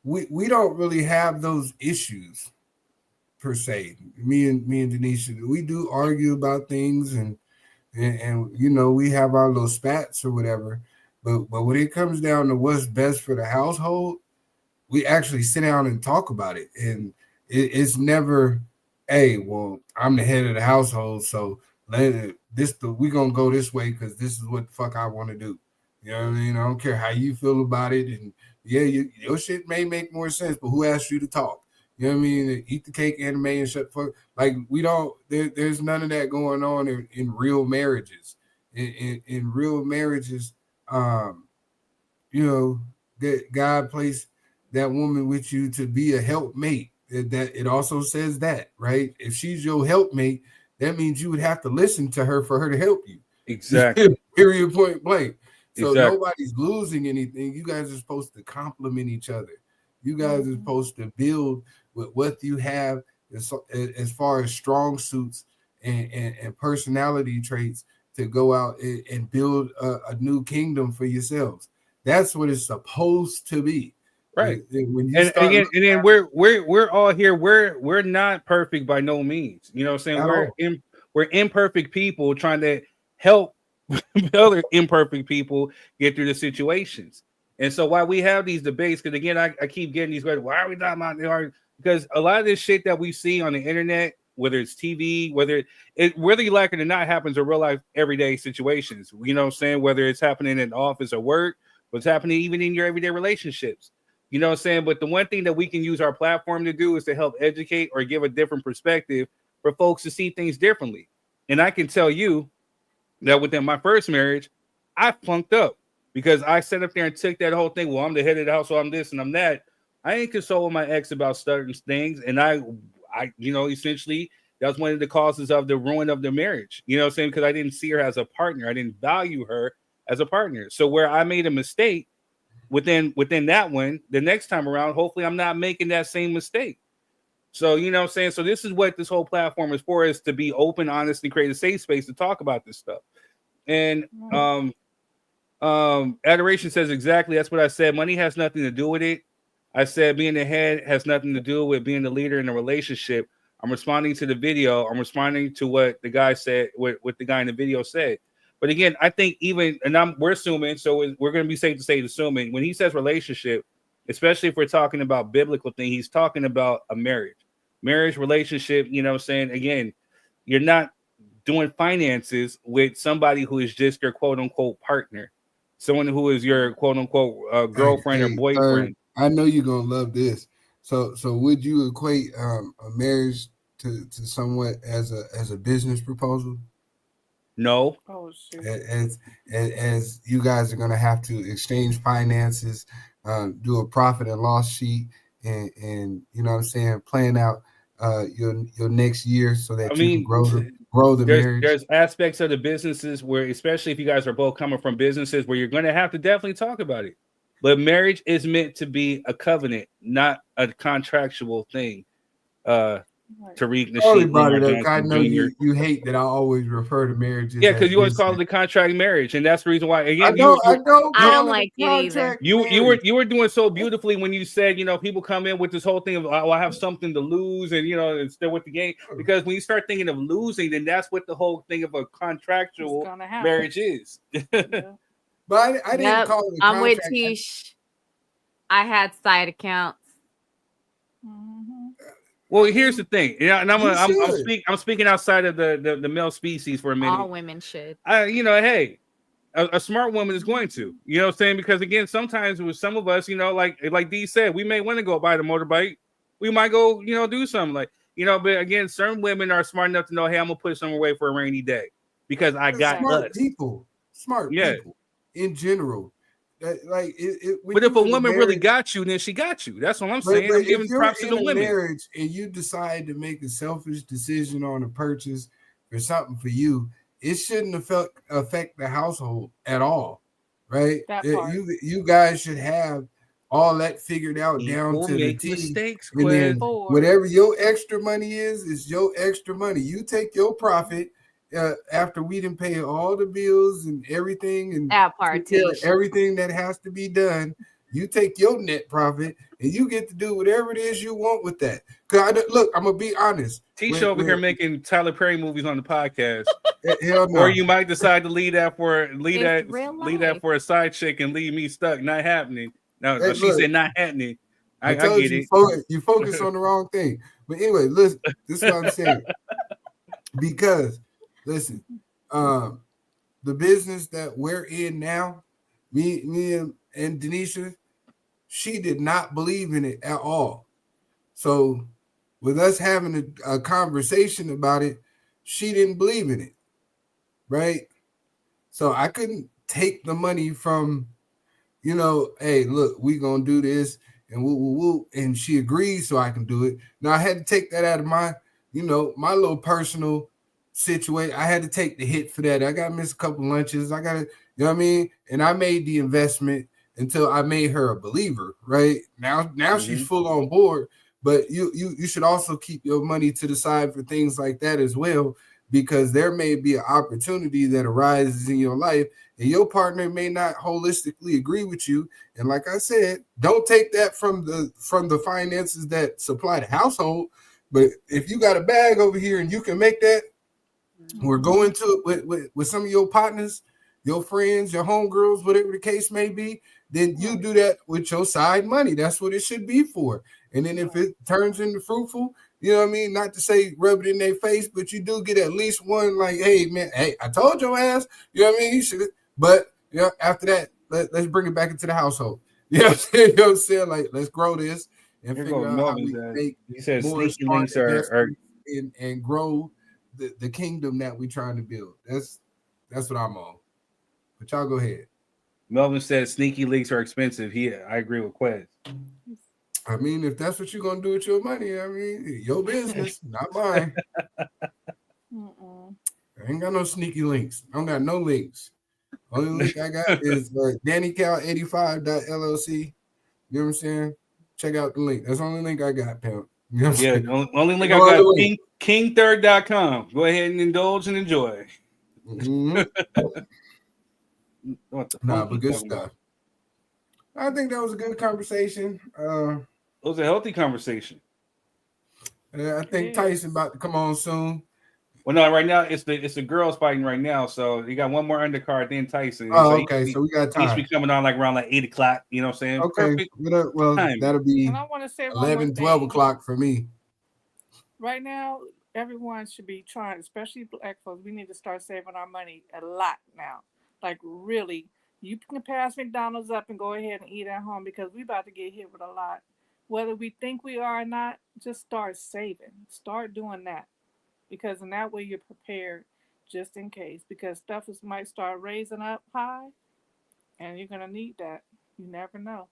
we don't really have those issues per se. Me and Denisha, we do argue about things and we have our little spats or whatever. But when it comes down to what's best for the household, we actually sit down and talk about it. And it's never, hey, well, I'm the head of the household, so we gonna go this way because this is what the fuck I want to do. You know what I mean? I don't care how you feel about it. And yeah, your shit may make more sense, but who asked you to talk? You know what I mean? Eat the cake, anime, and shut the fuck. Like, we don't. There's none of that going on in real marriages. In real marriages, that God placed that woman with you to be a helpmate. That it also says that, right? If she's your helpmate, that means you would have to listen to her for her to help you. Exactly. Period. Point blank. So exactly. Nobody's losing anything. You guys are supposed to complement each other. You guys are supposed to build with what you have as far as strong suits and personality traits to go out and build a new kingdom for yourselves. That's what it's supposed to be. Right. When you then we're all here. We're not perfect by no means. You know what I'm saying? We're imperfect people trying to help other imperfect people get through the situations. And so why we have these debates, because again, I keep getting these questions. Why are we talking about the argument? Because a lot of this shit that we see on the internet whether it's TV, whether you like it or not, happens in real life, everyday situations. You know what I'm saying? Whether it's happening in the office or work, what's happening even in your everyday relationships. You know what I'm saying? But the one thing that we can use our platform to do is to help educate or give a different perspective for folks to see things differently. And I can tell you that within my first marriage, I flunked up because I sat up there and took that whole thing. Well, I'm the head of the household, I'm this and I'm that. I ain't consoled my ex about certain things. And I, essentially that was one of the causes of the ruin of the marriage. You know what I'm saying? Because I didn't see her as a partner. I didn't value her as a partner. So where I made a mistake within that one, the next time around, hopefully I'm not making that same mistake. So, you know what I'm saying? So this is what this whole platform is for, is to be open, honest, and create a safe space to talk about this stuff. And Adoration says exactly, that's what I said. Money has nothing to do with it. I said being the head has nothing to do with being the leader in a relationship. I'm responding to the video. I'm responding to what the guy said, what the guy in the video said. But again, I think we're assuming, so we're going to be safe to say assuming, when he says relationship, especially if we're talking about biblical thing, he's talking about a marriage relationship. You know what I'm saying? Again, you're not doing finances with somebody who is just your quote unquote partner, someone who is your quote unquote girlfriend or boyfriend. I know you're gonna love this. So would you equate a marriage to somewhat as a business proposal? No. Oh shit. As you guys are gonna have to exchange finances, do a profit and loss sheet, and you know what I'm saying, plan out your next year so that you can grow the marriage. There's aspects of the businesses where, especially if you guys are both coming from businesses, where you're going to have to definitely talk about it. But marriage is meant to be a covenant, not a contractual thing. Tariq Nasheed, I know you hate that I always refer to marriages. Yeah, because you always call it a contract marriage, and that's the reason why. Again, I don't like it either. You were doing so beautifully when you said, people come in with this whole thing of, I have something to lose, and and still with the game. Because when you start thinking of losing, then that's what the whole thing of a contractual marriage is. But I didn't call it a contract. I'm with Tish. I had side accounts. Well, here's the thing, and I'm speaking outside of the male species for a minute. All women should. Hey, a smart woman is going to, you know what I'm saying? Because again, sometimes with some of us, like Dee said, we may want to go buy the motorbike. We might go, do something but again, certain women are smart enough to know, hey, I'm gonna put some away for a rainy day because I got smart people in general. But if a woman really got you, then she got you. That's what I'm saying. I'm giving props to the women. Marriage, and you decide to make a selfish decision on a purchase or something for you, it shouldn't affect the household at all, right? You guys should have all that figured out down to the T. Mistakes, and then whatever your extra money is your extra money. You take your profit. After we didn't pay all the bills and everything, and that part everything that has to be done, you take your net profit and you get to do whatever it is you want with that. Look, I'm gonna be honest. T-Show over here making Tyler Perry movies on the podcast, hell no. Or you might decide to lead that for a side chick and leave me stuck. Not happening. No, she said not happening. I get it. You focus on the wrong thing. But anyway, listen. This is what I'm saying. Because listen, the business that we're in now, me and Denisha, she did not believe in it at all. So with us having a conversation about it, she didn't believe in it, right? So I couldn't take the money from, hey, look, we gonna do this, and woo, and she agreed, so I can do it. Now I had to take that out of my, my little personal situation. I had to take the hit for that. I got to miss a couple lunches. I got to, you know what I mean? And I made the investment until I made her a believer, right? Now she's full on board, but you should also keep your money to the side for things like that as well, because there may be an opportunity that arises in your life and your partner may not holistically agree with you. And like I said, don't take that from the finances that supply the household. But if you got a bag over here and you can make that, we're going to it with some of your partners, your friends, your homegirls, whatever the case may be, then you do that with your side money. That's what it should be for. And then if it turns into fruitful, You know what I mean? Not to say rub it in their face, but you do get at least one like, hey, man, hey, I told your ass. You know what I mean? You should. But after that, let's bring it back into the household. You know what I'm saying? You know what I'm saying? Like, let's grow this and figure out how we make more smart investments and grow the kingdom that we're trying to build. That's what I'm on. But y'all go ahead. Melvin says sneaky links are expensive. I agree with Quez. I mean, if that's what you're gonna do with your money, I mean, your business, not mine. I ain't got no sneaky links. I don't got no links. Only link I got is DannyCal85.LLC. You know what I'm saying? Check out the link. That's the only link I got, pimp. You know what I'm saying? Only link I got king3rd.com. Go ahead and indulge and enjoy. Nah, but good stuff. I think that was a good conversation. It was a healthy conversation. I think Tyson about to come on soon. Well, no, right now it's the girls fighting right now. So you got one more undercard, then Tyson. Oh, so okay. So we got time. He should be coming on like around like 8 o'clock. You know what I'm saying? Okay. Perfect. Well, that'll be and I want to say 11, 12 o'clock for me. Right now, everyone should be trying, especially black folks. We need to start saving our money a lot now. Like really, you can pass McDonald's up and go ahead and eat at home because we about to get hit with a lot. Whether we think we are or not, just start saving. Start doing that. Because in that way you're prepared just in case. Because stuff might start raising up high and you're going to need that. You never know.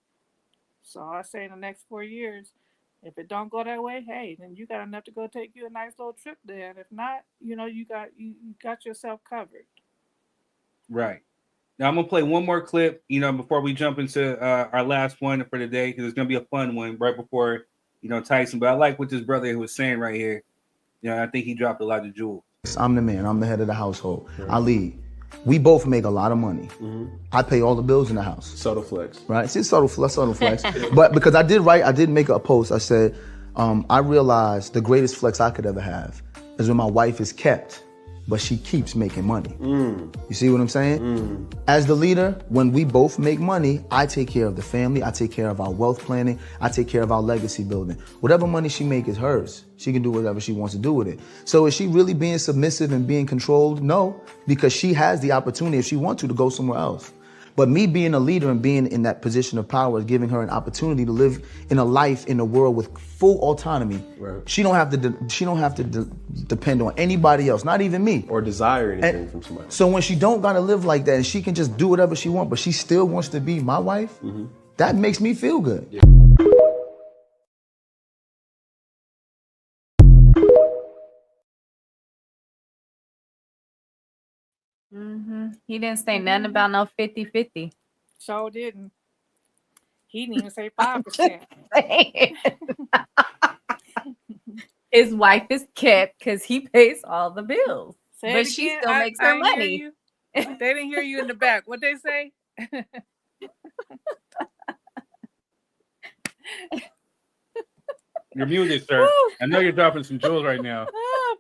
So I say in the next 4 years, if it don't go that way, hey, then you got enough to go take you a nice little trip then. If not, you got yourself covered. Right. Now I'm going to play one more clip, before we jump into our last one for the day, because it's going to be a fun one right before, Tyson. But I like what this brother was saying right here. I think he dropped a lot of jewels. I'm the man. I'm the head of the household. Right. I lead. We both make a lot of money. Mm-hmm. I pay all the bills in the house. Subtle flex. Right? It's subtle flex. But because I did make a post. I said, I realized the greatest flex I could ever have is when my wife is kept, but she keeps making money. You see what I'm saying? As the leader, when we both make money, I take care of the family, I take care of our wealth planning, I take care of our legacy building. Whatever money she makes is hers. She can do whatever she wants to do with it. So is she really being submissive and being controlled? No, because she has the opportunity, if she wants to go somewhere else. But me being a leader and being in that position of power is giving her an opportunity to live in a life in a world with full autonomy. Right. She don't have to depend on anybody else, not even me, or desire anything from somebody. So when she don't gotta live like that and she can just do whatever she wants, but she still wants to be my wife, that makes me feel good. Yeah. He didn't say nothing about no 50-50. Sure didn't. He didn't even say 5%. His wife is kept because he pays all the bills. But she still makes her money. They didn't hear you in the back. What'd they say? You're muted, sir. I know you're dropping some jewels right now.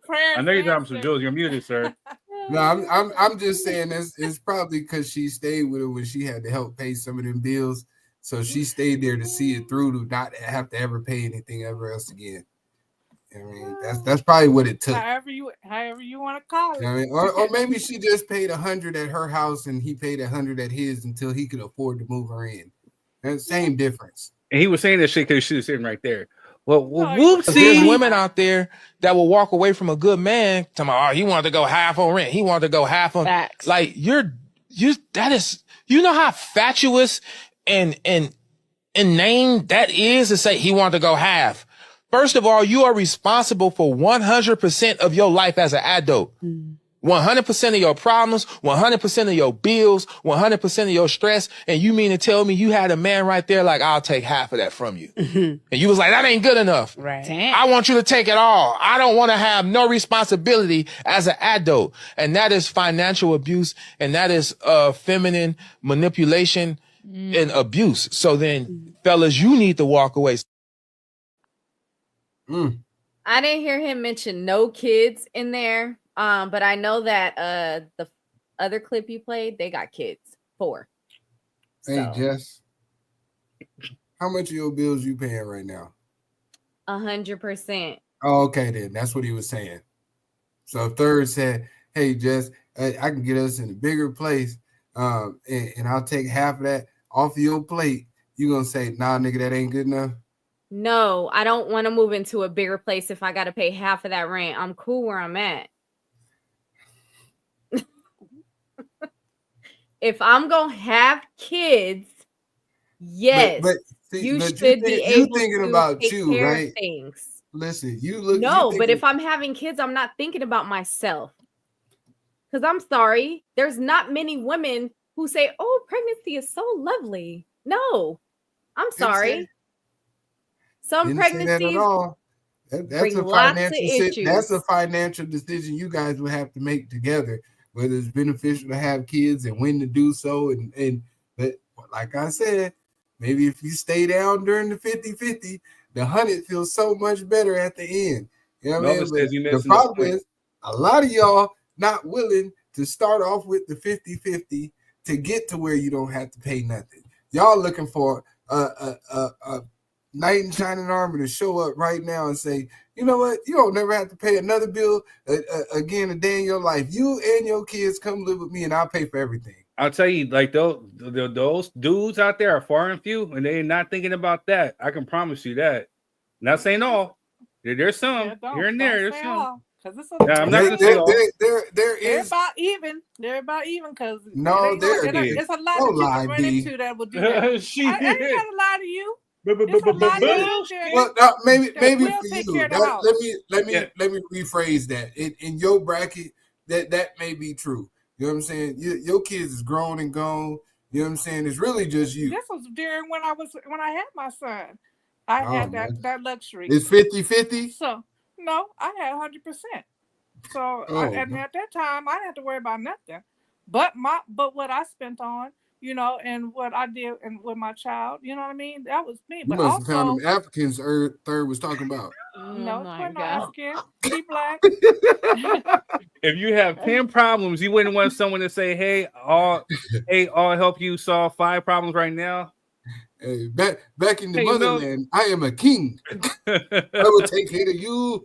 I know you're dropping some jewels. You're muted, sir. No, I'm just saying it's probably because she stayed with her when she had to help pay some of them bills. So she stayed there to see it through, to not have to ever pay anything ever else again. I mean, that's probably what it took. However you want to call it. I mean, or maybe she just paid $100 at her house and he paid $100 at his until he could afford to move her in. And same difference. And he was saying that shit because she was sitting right there. Well, whoopsie. There's women out there that will walk away from a good man talking about, he wanted to go half on rent. He wanted to go half on. Facts. Like that is, how fatuous and name that is to say he wanted to go half. First of all, you are responsible for 100% of your life as an adult. 100% of your problems, 100% of your bills, 100% of your stress. And you mean to tell me you had a man right there like, I'll take half of that from you. And you was like, that ain't good enough. Right. Damn. I want you to take it all. I don't want to have no responsibility as an adult. And that is financial abuse. And that is feminine manipulation and abuse. So then, fellas, you need to walk away. I didn't hear him mention no kids in there. But I know that the other clip you played, they got kids, 4. Hey, Jess, how much of your bills you paying right now? 100%. Oh, okay, then that's what he was saying. So if Third said, "Hey, Jess, I can get us in a bigger place, and I'll take half of that off of your plate," you gonna say, "Nah, nigga, that ain't good enough"? No, I don't want to move into a bigger place if I got to pay half of that rent. I'm cool where I'm at. If I'm gonna have kids, yes, but see, you but should be able thinking to about take you, care right? of things. Listen, you look. No, but if I'm having kids, I'm not thinking about myself. Because I'm sorry, there's not many women who say, "Oh, pregnancy is so lovely." No, I'm sorry. Some pregnancies say that at all. That's a financial decision you guys would have to make together, whether it's beneficial to have kids and when to do so. But like I said, maybe if you stay down during the 50-50, the 100 feels so much better at the end. You know what I mean? But the problem is a lot of y'all not willing to start off with the 50-50 to get to where you don't have to pay nothing. Y'all looking for a knight in shining armor to show up right now and say, you know what, you don't never have to pay another bill again a day in your life. You and your kids come live with me and I'll pay for everything. I'll tell you, like those dudes out there are far and few, and they're not thinking about that. I can promise you that. Not saying all. There's some here and there. There's some. I'm not gonna say all. There is. They're about even. They're about even because it's a lot of you can run into that will do that. I ain't gotta lie to you. Well, maybe for you. Let me rephrase that. In your bracket, that may be true. You know what I'm saying? Your kids is grown and gone. You know what I'm saying? It's really just you. This was during when I had my son. I had that luxury. It's 50-50? So no, I had 100%. So and at that time I didn't have to worry about nothing. But what I spent on, you know, and what I did and with my child, you know what I mean? That was me. You must have found them Africans Third was talking about. No, no African. He black. If you have 10 problems, you wouldn't want someone to say, "Hey, I'll help you solve 5 problems right now." Hey, back in the motherland, I am a king. I will take care of you.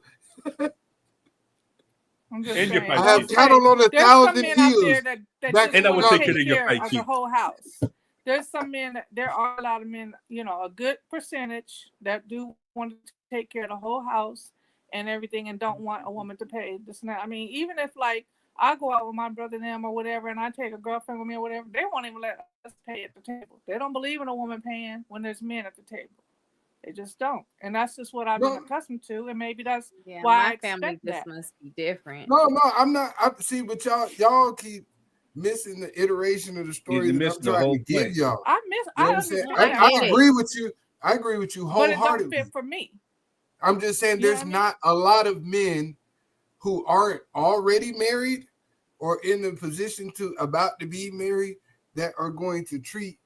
I'm just saying. I have cattle on 1,000 hills. That just want to take care of the whole house. There's some men. There are a lot of men. You know, a good percentage that do want to take care of the whole house and everything, and don't want a woman to pay this and that. I mean, even if like I go out with my brother and them or whatever, and I take a girlfriend with me or whatever, they won't even let us pay at the table. They don't believe in a woman paying when there's men at the table. They just don't, and that's just what I've been accustomed to, and maybe that's why my family just must be different. No, I'm not. I see, but y'all keep missing the iteration of the story that I'm trying to give y'all. I agree with you. I agree with you wholeheartedly. But it don't fit for me. I'm just saying there's not a lot of men who aren't already married or in the position to about to be married that are going to treat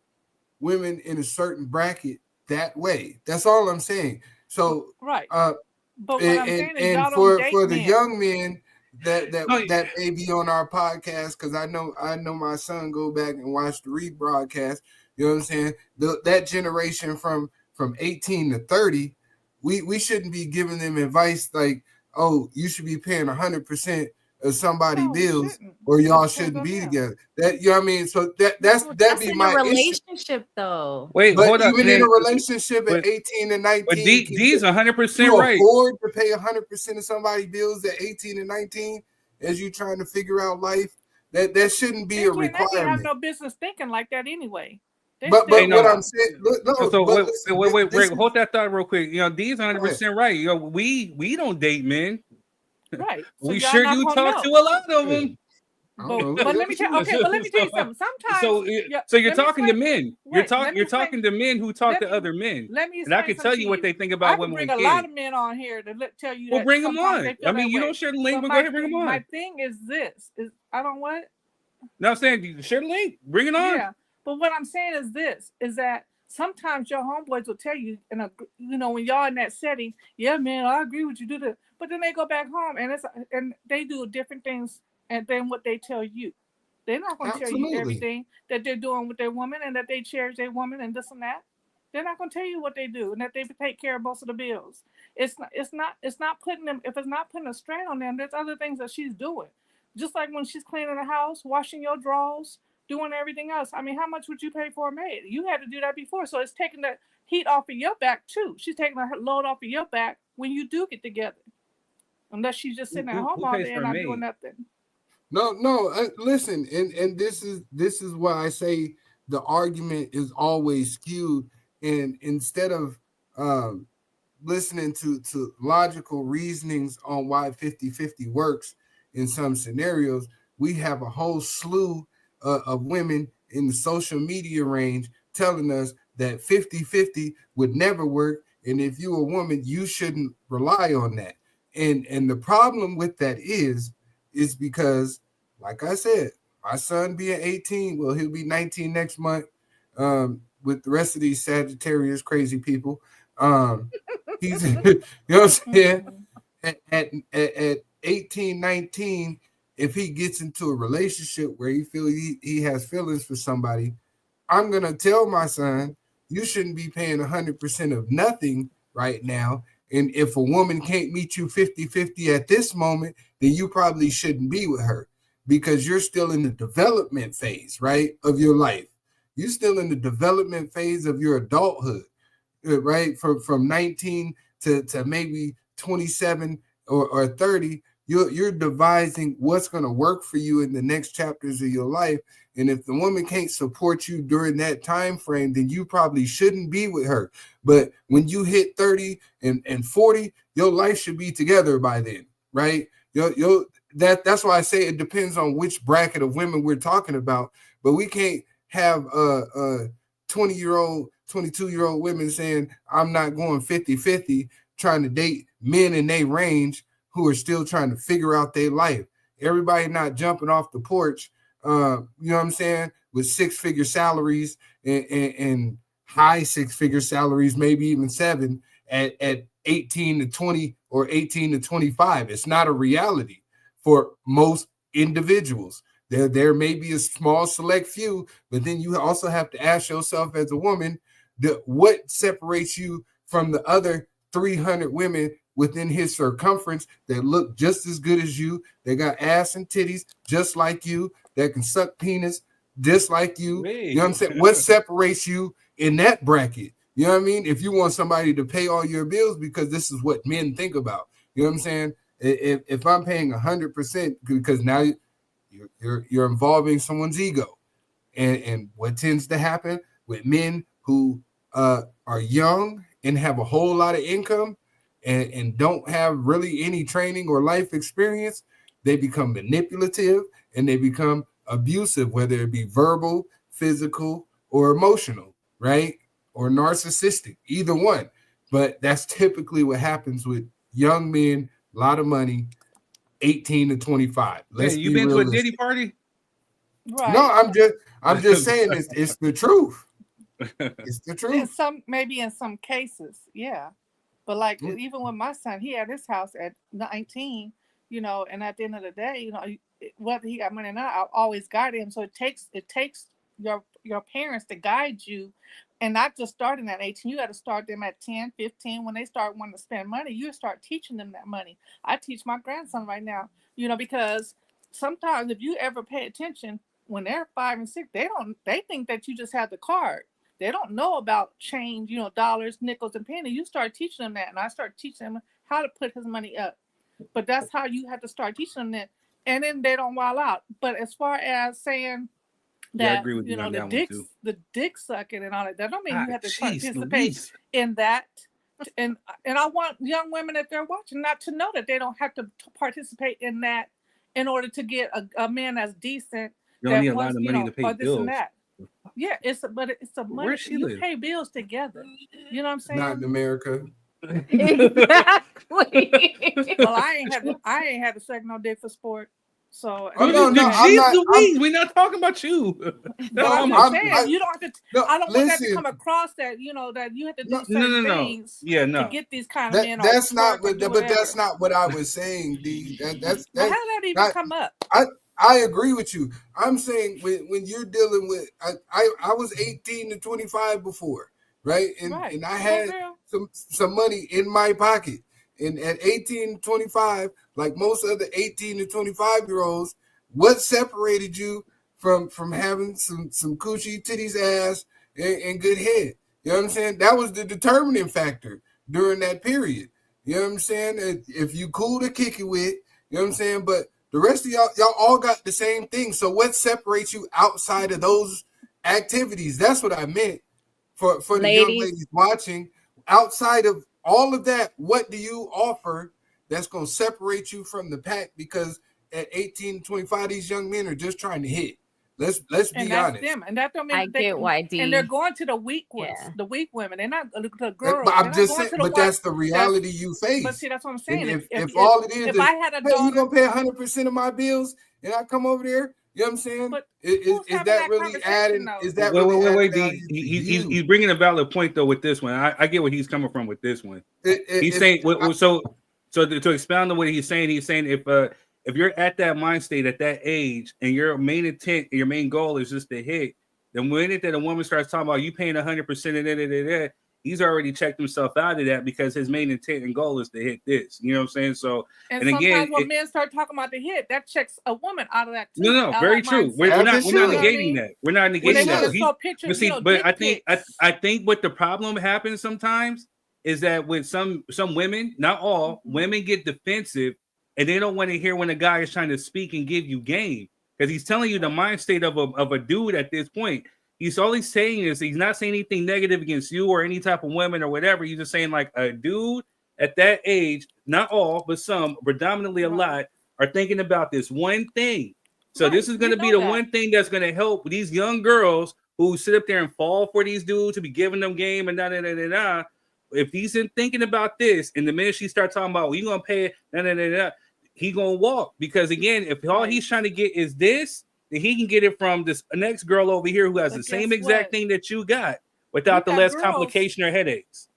women in a certain bracket that way. That's all I'm saying. So right. But what I'm saying is y'all for don't date the men. young men that may be on our podcast, because I know my son go back and watch the rebroadcast. You know what I'm saying? That generation from 18 to 30, we shouldn't be giving them advice like, oh, you should be paying 100% of somebody's bills, or y'all shouldn't be together. That, you know what I mean? So that'd be my relationship though. Wait, but hold up. Even in a relationship at 18 and 19, but D's 100% right. Afford to pay 100% of somebody's bills at 18 and 19 as you trying to figure out life. That shouldn't be a requirement. They have no business thinking like that anyway. But what I'm saying, wait, hold that thought real quick. You know, D's 100% right. You know, we don't date men. Right. So we sure do talk to a lot of them. But let me tell you something. Sometimes so you're talking to men. You're talking to men who talk to other men. And I can tell you what they think about women. I can bring a lot of men on here to tell you. Well, bring them on. I mean, you don't share the link, but go ahead, bring them on. My thing is this: I don't what. No, I'm saying you share the link. Bring it on. Yeah, but what I'm saying is this: is that sometimes your homeboys will tell you, when y'all in that setting, yeah, man, I agree with you. Do that. But then they go back home and they do different things than what they tell you. They're not going to tell you everything that they're doing with their woman and that they cherish their woman and this and that. They're not going to tell you what they do and that they take care of most of the bills. it's not putting them, if it's not putting a strain on them, there's other things that she's doing. Just like when she's cleaning the house, washing your drawers, doing everything else. I mean, how much would you pay for a maid? You had to do that before. So it's taking the heat off of your back too. She's taking the load off of your back when you do get together. Unless she's just sitting at home all day and not doing nothing. No. Listen, and this is why I say the argument is always skewed. And instead of listening to logical reasonings on why 50-50 works in some scenarios, we have a whole slew of women in the social media range telling us that 50-50 would never work. And if you're a woman, you shouldn't rely on that. And the problem with that is because, like I said, my son being 18, well, he'll be 19 next month, with the rest of these Sagittarius crazy people. He's, you know what I'm saying? At 18, 19, if he gets into a relationship where he feels he has feelings for somebody, I'm going to tell my son, you shouldn't be paying 100% of nothing right now. And if a woman can't meet you 50-50 at this moment, then you probably shouldn't be with her because you're still in the development phase, right, of your life. You're still in the development phase of your adulthood, right? From 19 to maybe 27 or 30, you're devising what's going to work for you in the next chapters of your life. And if the woman can't support you during that time frame, then you probably shouldn't be with her. But when you hit 30 and 40, your life should be together by then, right? That's why I say it depends on which bracket of women we're talking about. But we can't have 20-year-old, 22-year-old women saying, I'm not going 50-50, trying to date men in their range who are still trying to figure out their life. Everybody not jumping off the porch, you know what I'm saying, with six-figure salaries and high six-figure salaries, maybe even 7 at 18 to 20 or 18 to 25. It's not a reality for most individuals. There may be a small select few, but then you also have to ask yourself as a woman, what separates you from the other 300 women within his circumference that look just as good as you, they got ass and titties just like you, that can suck penis just like you. You know what I'm saying? What separates you in that bracket? You know what I mean? If you want somebody to pay all your bills, because this is what men think about. You know what I'm saying? If I'm paying 100%, because now you're involving someone's ego. And what tends to happen with men who are young and have a whole lot of income and don't have really any training or life experience, they become manipulative and they become abusive, whether it be verbal, physical, or emotional, right? Or narcissistic, either one. But that's typically what happens with young men, a lot of money, 18 to 25. Hey, you been realistic. To a Diddy party? Right. No, I'm just saying it's the truth. It's the truth. Maybe in some cases, yeah. But like even with my son, he had his house at 19, you know, and at the end of the day, you know, whether he got money or not, I always guided him. So it takes your parents to guide you, and not just starting at 18. You got to start them at 10, 15. When they start wanting to spend money, you start teaching them that money. I teach my grandson right now, you know, because sometimes if you ever pay attention, when they're 5 and 6, they think that you just have the card. They don't know about change, you know, dollars, nickels, and pennies. You start teaching them that, and I start teaching them how to put his money up. But that's how you have to start teaching them that, and then they don't wild out. But as far as saying that, you know, the dick sucking and all that don't mean you have to participate in that. And I want young women, if they're watching, not to know that they don't have to participate in that in order to get a man that's decent. You don't need a lot of money to pay bills. And that. Yeah, it's a money. You pay bills together. You know what I'm saying? Not in America. Exactly. Well, I ain't had to suck no dick for sport. So we're not talking about you. I'm saying you don't have to. I don't want that to come across that you know that you have to do certain things. Yeah, to get these kind of men. That's not what. But that's not what I was saying, D. How did that even come up? I agree with you. I'm saying when you're dealing with, I was 18 to 25 before, right? And I had some money in my pocket. And at 18, 25, like most other 18 to 25-year-olds, what separated you from having some coochie, titties, ass, and good head? You know what I'm saying? That was the determining factor during that period. You know what I'm saying? If you cool to kick it with, you know what I'm saying? But the rest of y'all all got the same thing. So what separates you outside of those activities? That's what I meant for the young ladies watching. Outside of all of that, what do you offer that's going to separate you from the pack? Because at 18, 25, these young men are just trying to hit. Let's be honest. Them. And that don't mean I get YD. And they're going to the weak ones, the weak women. They're not the girls. But I'm just saying, but that's the reality you face. But see, that's what I'm saying. If all it is, if I had a daughter, you gonna pay 100% of my bills, and I come over there. You know what I'm saying? But is that really adding? Is that wait? He's bringing a valid point though with this one. I get where he's coming from with this one. He's saying so to expound on what he's saying if you're at that mind state at that age and your main intent, your main goal is just to hit, then when a woman starts talking about you paying 100% of he's already checked himself out of that because his main intent and goal is to hit this. You know what I'm saying? So and again, when men start talking about the hit, that checks a woman out of that too. No, very true. We're not negating that. We're not negating that. But I think what the problem happens sometimes is that with some women, not all, women get defensive and they don't want to hear when a guy is trying to speak and give you game because he's telling you the mind state of a dude at this point. All he's saying is he's not saying anything negative against you or any type of women or whatever. He's just saying like a dude at that age, not all, but some, predominantly a lot, are thinking about this one thing. So this is going to be the one thing that's going to help these young girls who sit up there and fall for these dudes to be giving them game and da. If he's thinking about this, and the minute she starts talking about, well, you gonna pay it, he gonna walk because again, if all he's trying to get is this, then he can get it from this next girl over here who has the same exact thing that you got without the less complication or headaches.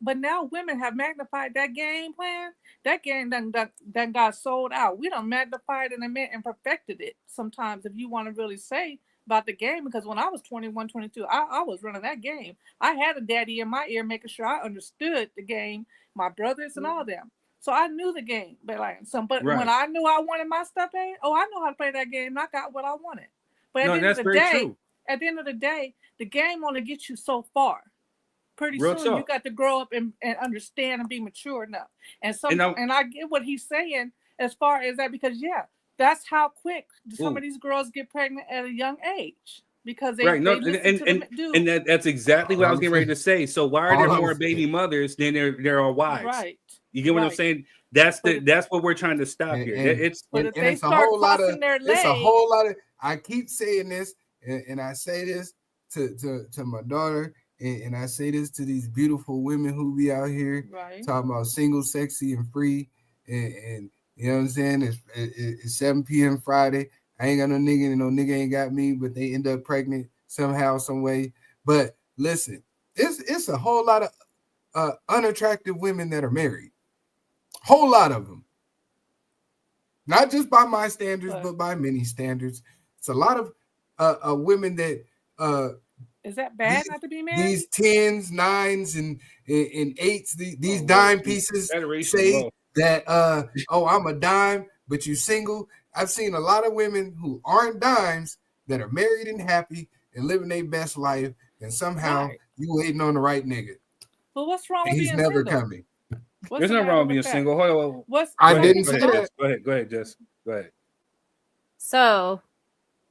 But now women have magnified that game plan. That game done got sold out. We done magnified it and perfected it. Sometimes, if you want to really say about the game, because when I was 21, 22, I was running that game. I had a daddy in my ear making sure I understood the game, my brothers and all them. So I knew the game, but when I knew I wanted my stuff paid, I know how to play that game. And I got what I wanted. But at the end of the day, the game only gets you so far. Pretty soon you got to grow up and understand and be mature enough. And I get what he's saying as far as that because that's how quick some of these girls get pregnant at a young age. Because that's exactly what I was getting ready to say. So why are there more baby mothers than there are wives? Right. You get what I'm saying? That's what we're trying to stop here. It's a whole lot of. I keep saying this, and I say this to my daughter, and I say this to these beautiful women who be out here talking about single, sexy, and free, and you know what I'm saying? It's 7 p.m. Friday. I ain't got no nigga, and no nigga ain't got me, but they end up pregnant somehow, some way. But listen, it's a whole lot of unattractive women that are married. Whole lot of them. Not just by my standards, but by many standards. It's a lot of women that is that bad not to be married? These 10s, 9s, and 8s, these dime pieces say that I'm a dime, but you single. I've seen a lot of women who aren't dimes that are married and happy and living their best life, and somehow you waiting on the right nigga. Well, what's wrong with being single? He's never coming. There's nothing wrong with being single. Hold on. I didn't say that. Go ahead, Jess. Go ahead. So,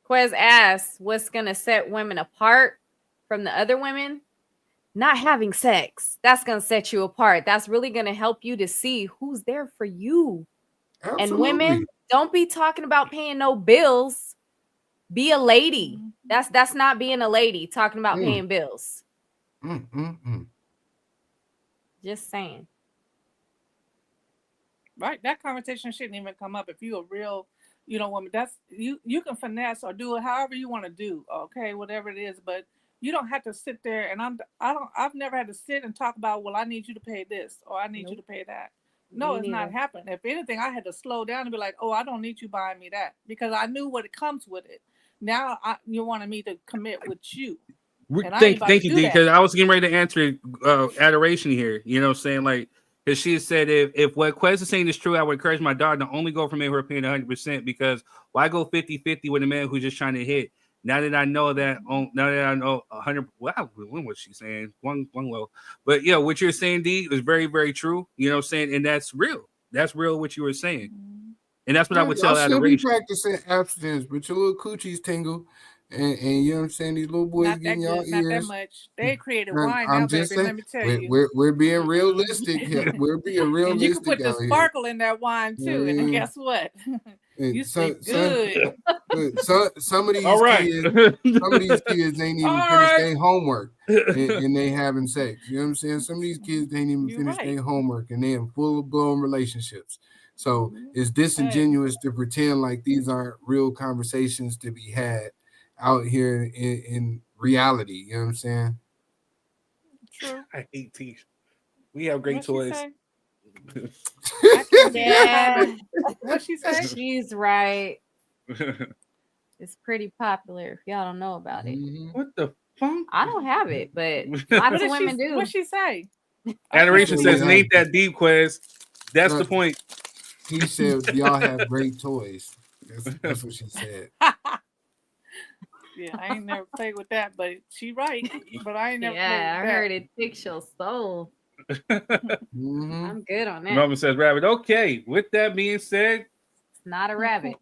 Quez asks, what's going to set women apart from the other women? Not having sex. That's going to set you apart. That's really going to help you to see who's there for you. Absolutely. And women, don't be talking about paying no bills. Be a lady. That's not being a lady, talking about paying bills. Just saying. Right, that conversation shouldn't even come up if you're a real, woman. That's you can finesse or do it however you want to do, okay, whatever it is. But you don't have to sit there and I've never had to sit and talk about, well, I need you to pay this or I need you to pay that. No, it's not happening. If anything, I had to slow down and be like, I don't need you buying me that because I knew what it comes with it. Now you wanted me to commit with you. Thank you, D, because I was getting ready to answer adoration here. You know what I'm saying? Like, because she said, if what Quez is saying is true, I would encourage my daughter to only go for men who are paying 100%, because why go 50-50 with a man who's just trying to hit? Now that I know that, now that I know 100, wow, when was she saying? One low. But yeah, what you're saying, D, is very, very true. You know what I'm saying? And that's real. That's real what you were saying. And that's what I would tell adoration. Still be practicing abstinence, but your little coochies tingle. And you know what I'm saying? These little boys getting y'all ears. Not that much. They created wine I'm now, just baby. saying, Let me tell you. We're being realistic here. We're being realistic. And you can put the sparkle in that wine too, and then guess what? You sleep good. Some of these kids ain't even finished their homework, and they having sex. You know what I'm saying? Some of these kids ain't even finished their homework, and they in full-blown relationships. So it's disingenuous to pretend like these aren't real conversations to be had out here in reality. You know what I'm saying? True. I hate teeth. We have great toys. Yeah. What she say? She's right. It's pretty popular if y'all don't know about it. What the fuck? I don't have it, but lots of women do. What she say? Adoration says it ain't that deep, Quez. That's the point. He said y'all have great toys. That's what she said. Yeah, I ain't never played with that, but she right. But I ain't never played with that. I heard it ticks your soul. I'm good on that. Melvin says rabbit. Okay, with that being said, it's not a rabbit.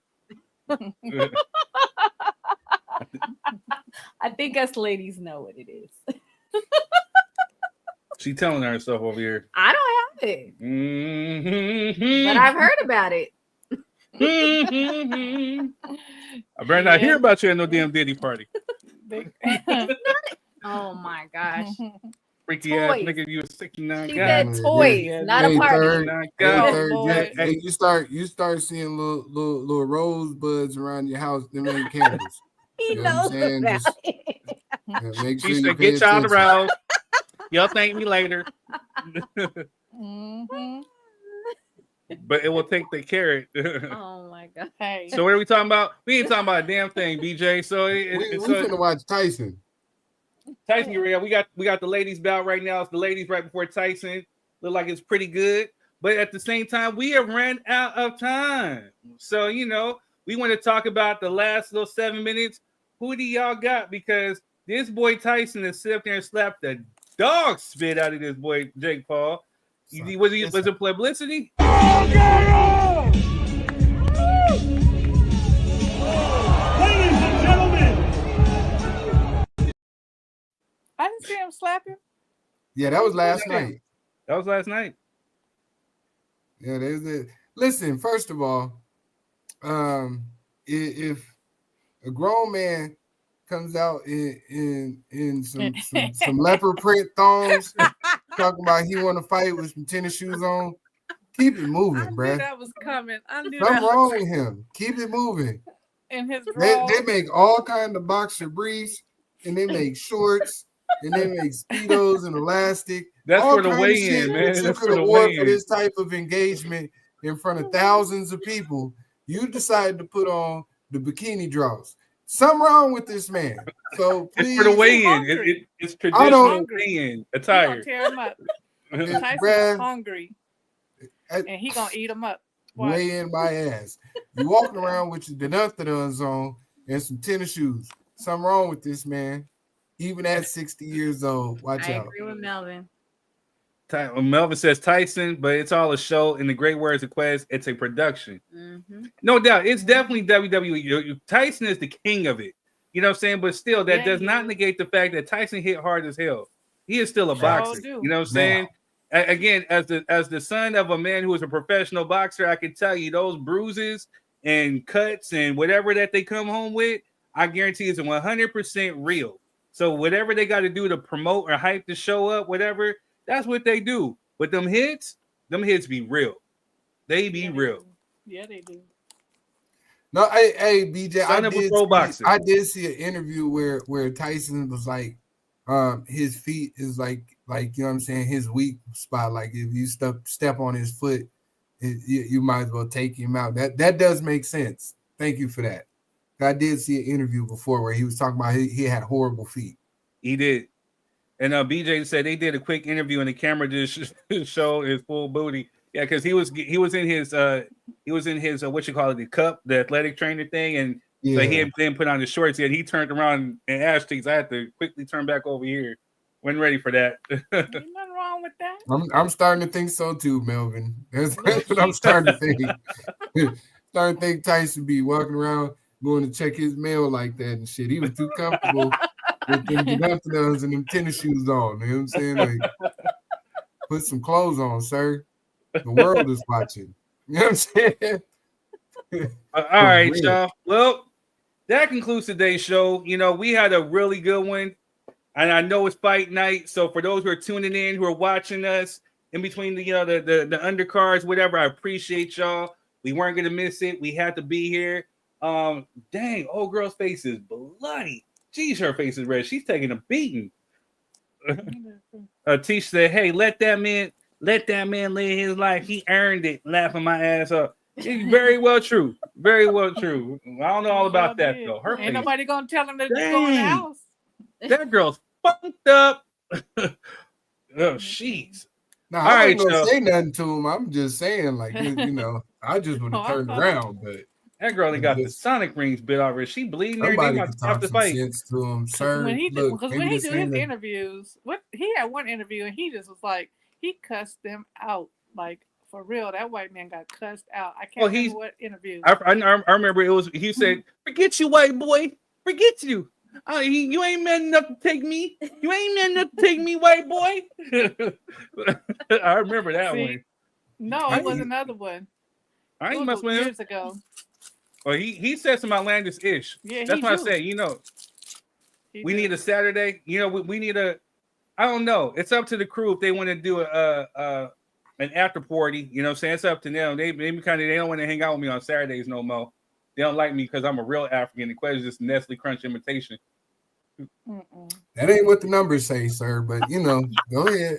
I think us ladies know what it is. She telling herself over here. I don't have it. But I've heard about it. I better not hear about you at no damn Diddy party. Oh my gosh. Freaky ass nigga, you a 69 guy. She said toys, not a party. You start seeing little rosebuds around your house. Them ain't candles. He knows about it. Make sure she you said, pay "Get y'all attention." around. Y'all thank me later." But it will take the carrot. Oh my god! Hey. So what are we talking about? We ain't talking about a damn thing, BJ. So we finna watch Tyson. Tyson, we got the ladies bout right now. It's the ladies right before Tyson. Look like it's pretty good, but at the same time, we have ran out of time. So we want to talk about the last little 7 minutes. Who do y'all got? Because this boy Tyson has sit up there and slapped the dog spit out of this boy Jake Paul. Was it publicity? Ladies and gentlemen, I didn't see him slap him. Yeah, that was last night. That was last night. Yeah, there's it. Listen, first of all, if a grown man comes out in some leopard print thongs, talking about he want to fight with some tennis shoes on, keep it moving, bruh. That was coming. I knew Something that wrong with him. Keep it moving. In his they make all kind of boxer briefs, and they make shorts, and they make speedos and elastic. That's all for the weigh-in, man. That's for the weigh-in. For this type of engagement in front of thousands of people, you decided to put on the bikini draws. Something wrong with this man. So please, it's for the weigh-in. It's traditional weigh-in attire. Tear him up. Tyson's hungry, and he gonna eat him up. Weigh in my ass. You walking around with your dun-dun-duns on and some tennis shoes. Something wrong with this man. Even at 60 years old. Watch out. I agree with Melvin. Melvin says Tyson, but it's all a show. In the great words of Quez, it's a production. No doubt. It's definitely WWE. Tyson is the king of it. You know what I'm saying? But still, that does not negate the fact that Tyson hit hard as hell. He is still a boxer. You know what I'm saying? Again, as the son of a man who is a professional boxer, I can tell you those bruises and cuts and whatever that they come home with, I guarantee is 100% real. So whatever they got to do to promote or hype the show up, whatever, that's what they do. But them hits be real. They be real. Yeah, they do. No, hey, BJ, I did see an interview where Tyson was like, his feet is like you know what I'm saying, his weak spot. Like if you step on his foot, you might as well take him out. That does make sense. Thank you for that. I did see an interview before where he was talking about he had horrible feet. He did. And BJ said they did a quick interview and the camera just showed his full booty. Yeah, because he was in his what you call it, the cup, the athletic trainer thing, and so he had then put on the shorts. Yet he turned around and asked cheeks. I had to quickly turn back over here. Wasn't ready for that. Ain't nothing wrong with that. I'm starting to think so too, Melvin. That's what I'm starting to think. Starting to think Tyson be walking around going to check his mail like that and shit. He was too comfortable with them Gigantinas and them tennis shoes on. You know what I'm saying? Like, put some clothes on, sir. The world is watching. You know what I'm saying? All right, y'all. Well, that concludes today's show. You know, we had a really good one. And I know it's fight night. So for those who are tuning in, who are watching us in between the undercards, whatever, I appreciate y'all. We weren't gonna miss it. We had to be here. Dang, old girl's face is bloody. Geez, her face is red. She's taking a beating. Tish said, "Hey, let that man live his life. He earned it." Laughing my ass up. It's very well true. Very well true. I don't know all about that though. Her Ain't face. nobody gonna tell him to go in the house. That girl's fucked up. Oh, jeez. No, I ain't gonna say nothing to him. I'm just saying, like, you know, I just want to turn around, but that girl ain't got the Sonic rings bit off her. She bleeding there. Somebody They can must talk have to some fight. sense to him, sir. When he Look, do his interviews, he had one interview and he just was like, he cussed them out, like for real. That white man got cussed out. I can't remember what interview. I remember it was. He said, "Forget you, white boy. Forget you. You ain't man enough to take me. You ain't man enough to take me, white boy." I remember that one. No, it was another one. I ain't It mess was with him. years ago. Well, he said some outlandish ish. Yeah, that's what I say. You know, we need a Saturday. You know, we need a. I don't know. It's up to the crew if they want to do an after party. You know what I'm saying? It's up to them. They don't want to hang out with me on Saturdays no more. They don't like me because I'm a real African. The question is just Nestle Crunch imitation. That ain't what the numbers say, sir. But you know, go ahead.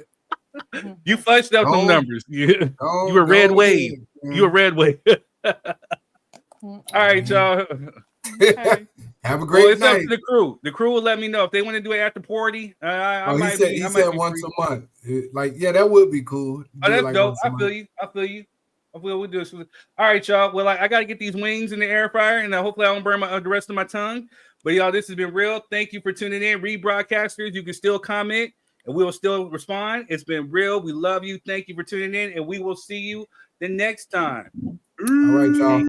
You fudged out the numbers. You were red wave. You were red wave. All right, y'all. Have a great night. Up to the crew. The crew will let me know if they want to do it after party. He said once a month. Like, yeah, that would be cool. Oh, that's dope. I feel you. We'll do this. All right, y'all. Well, I got to get these wings in the air fryer, and hopefully I don't burn the rest of my tongue. But y'all, this has been real. Thank you for tuning in. Rebroadcasters, you can still comment, and we will still respond. It's been real. We love you. Thank you for tuning in, and we will see you the next time. All right, y'all.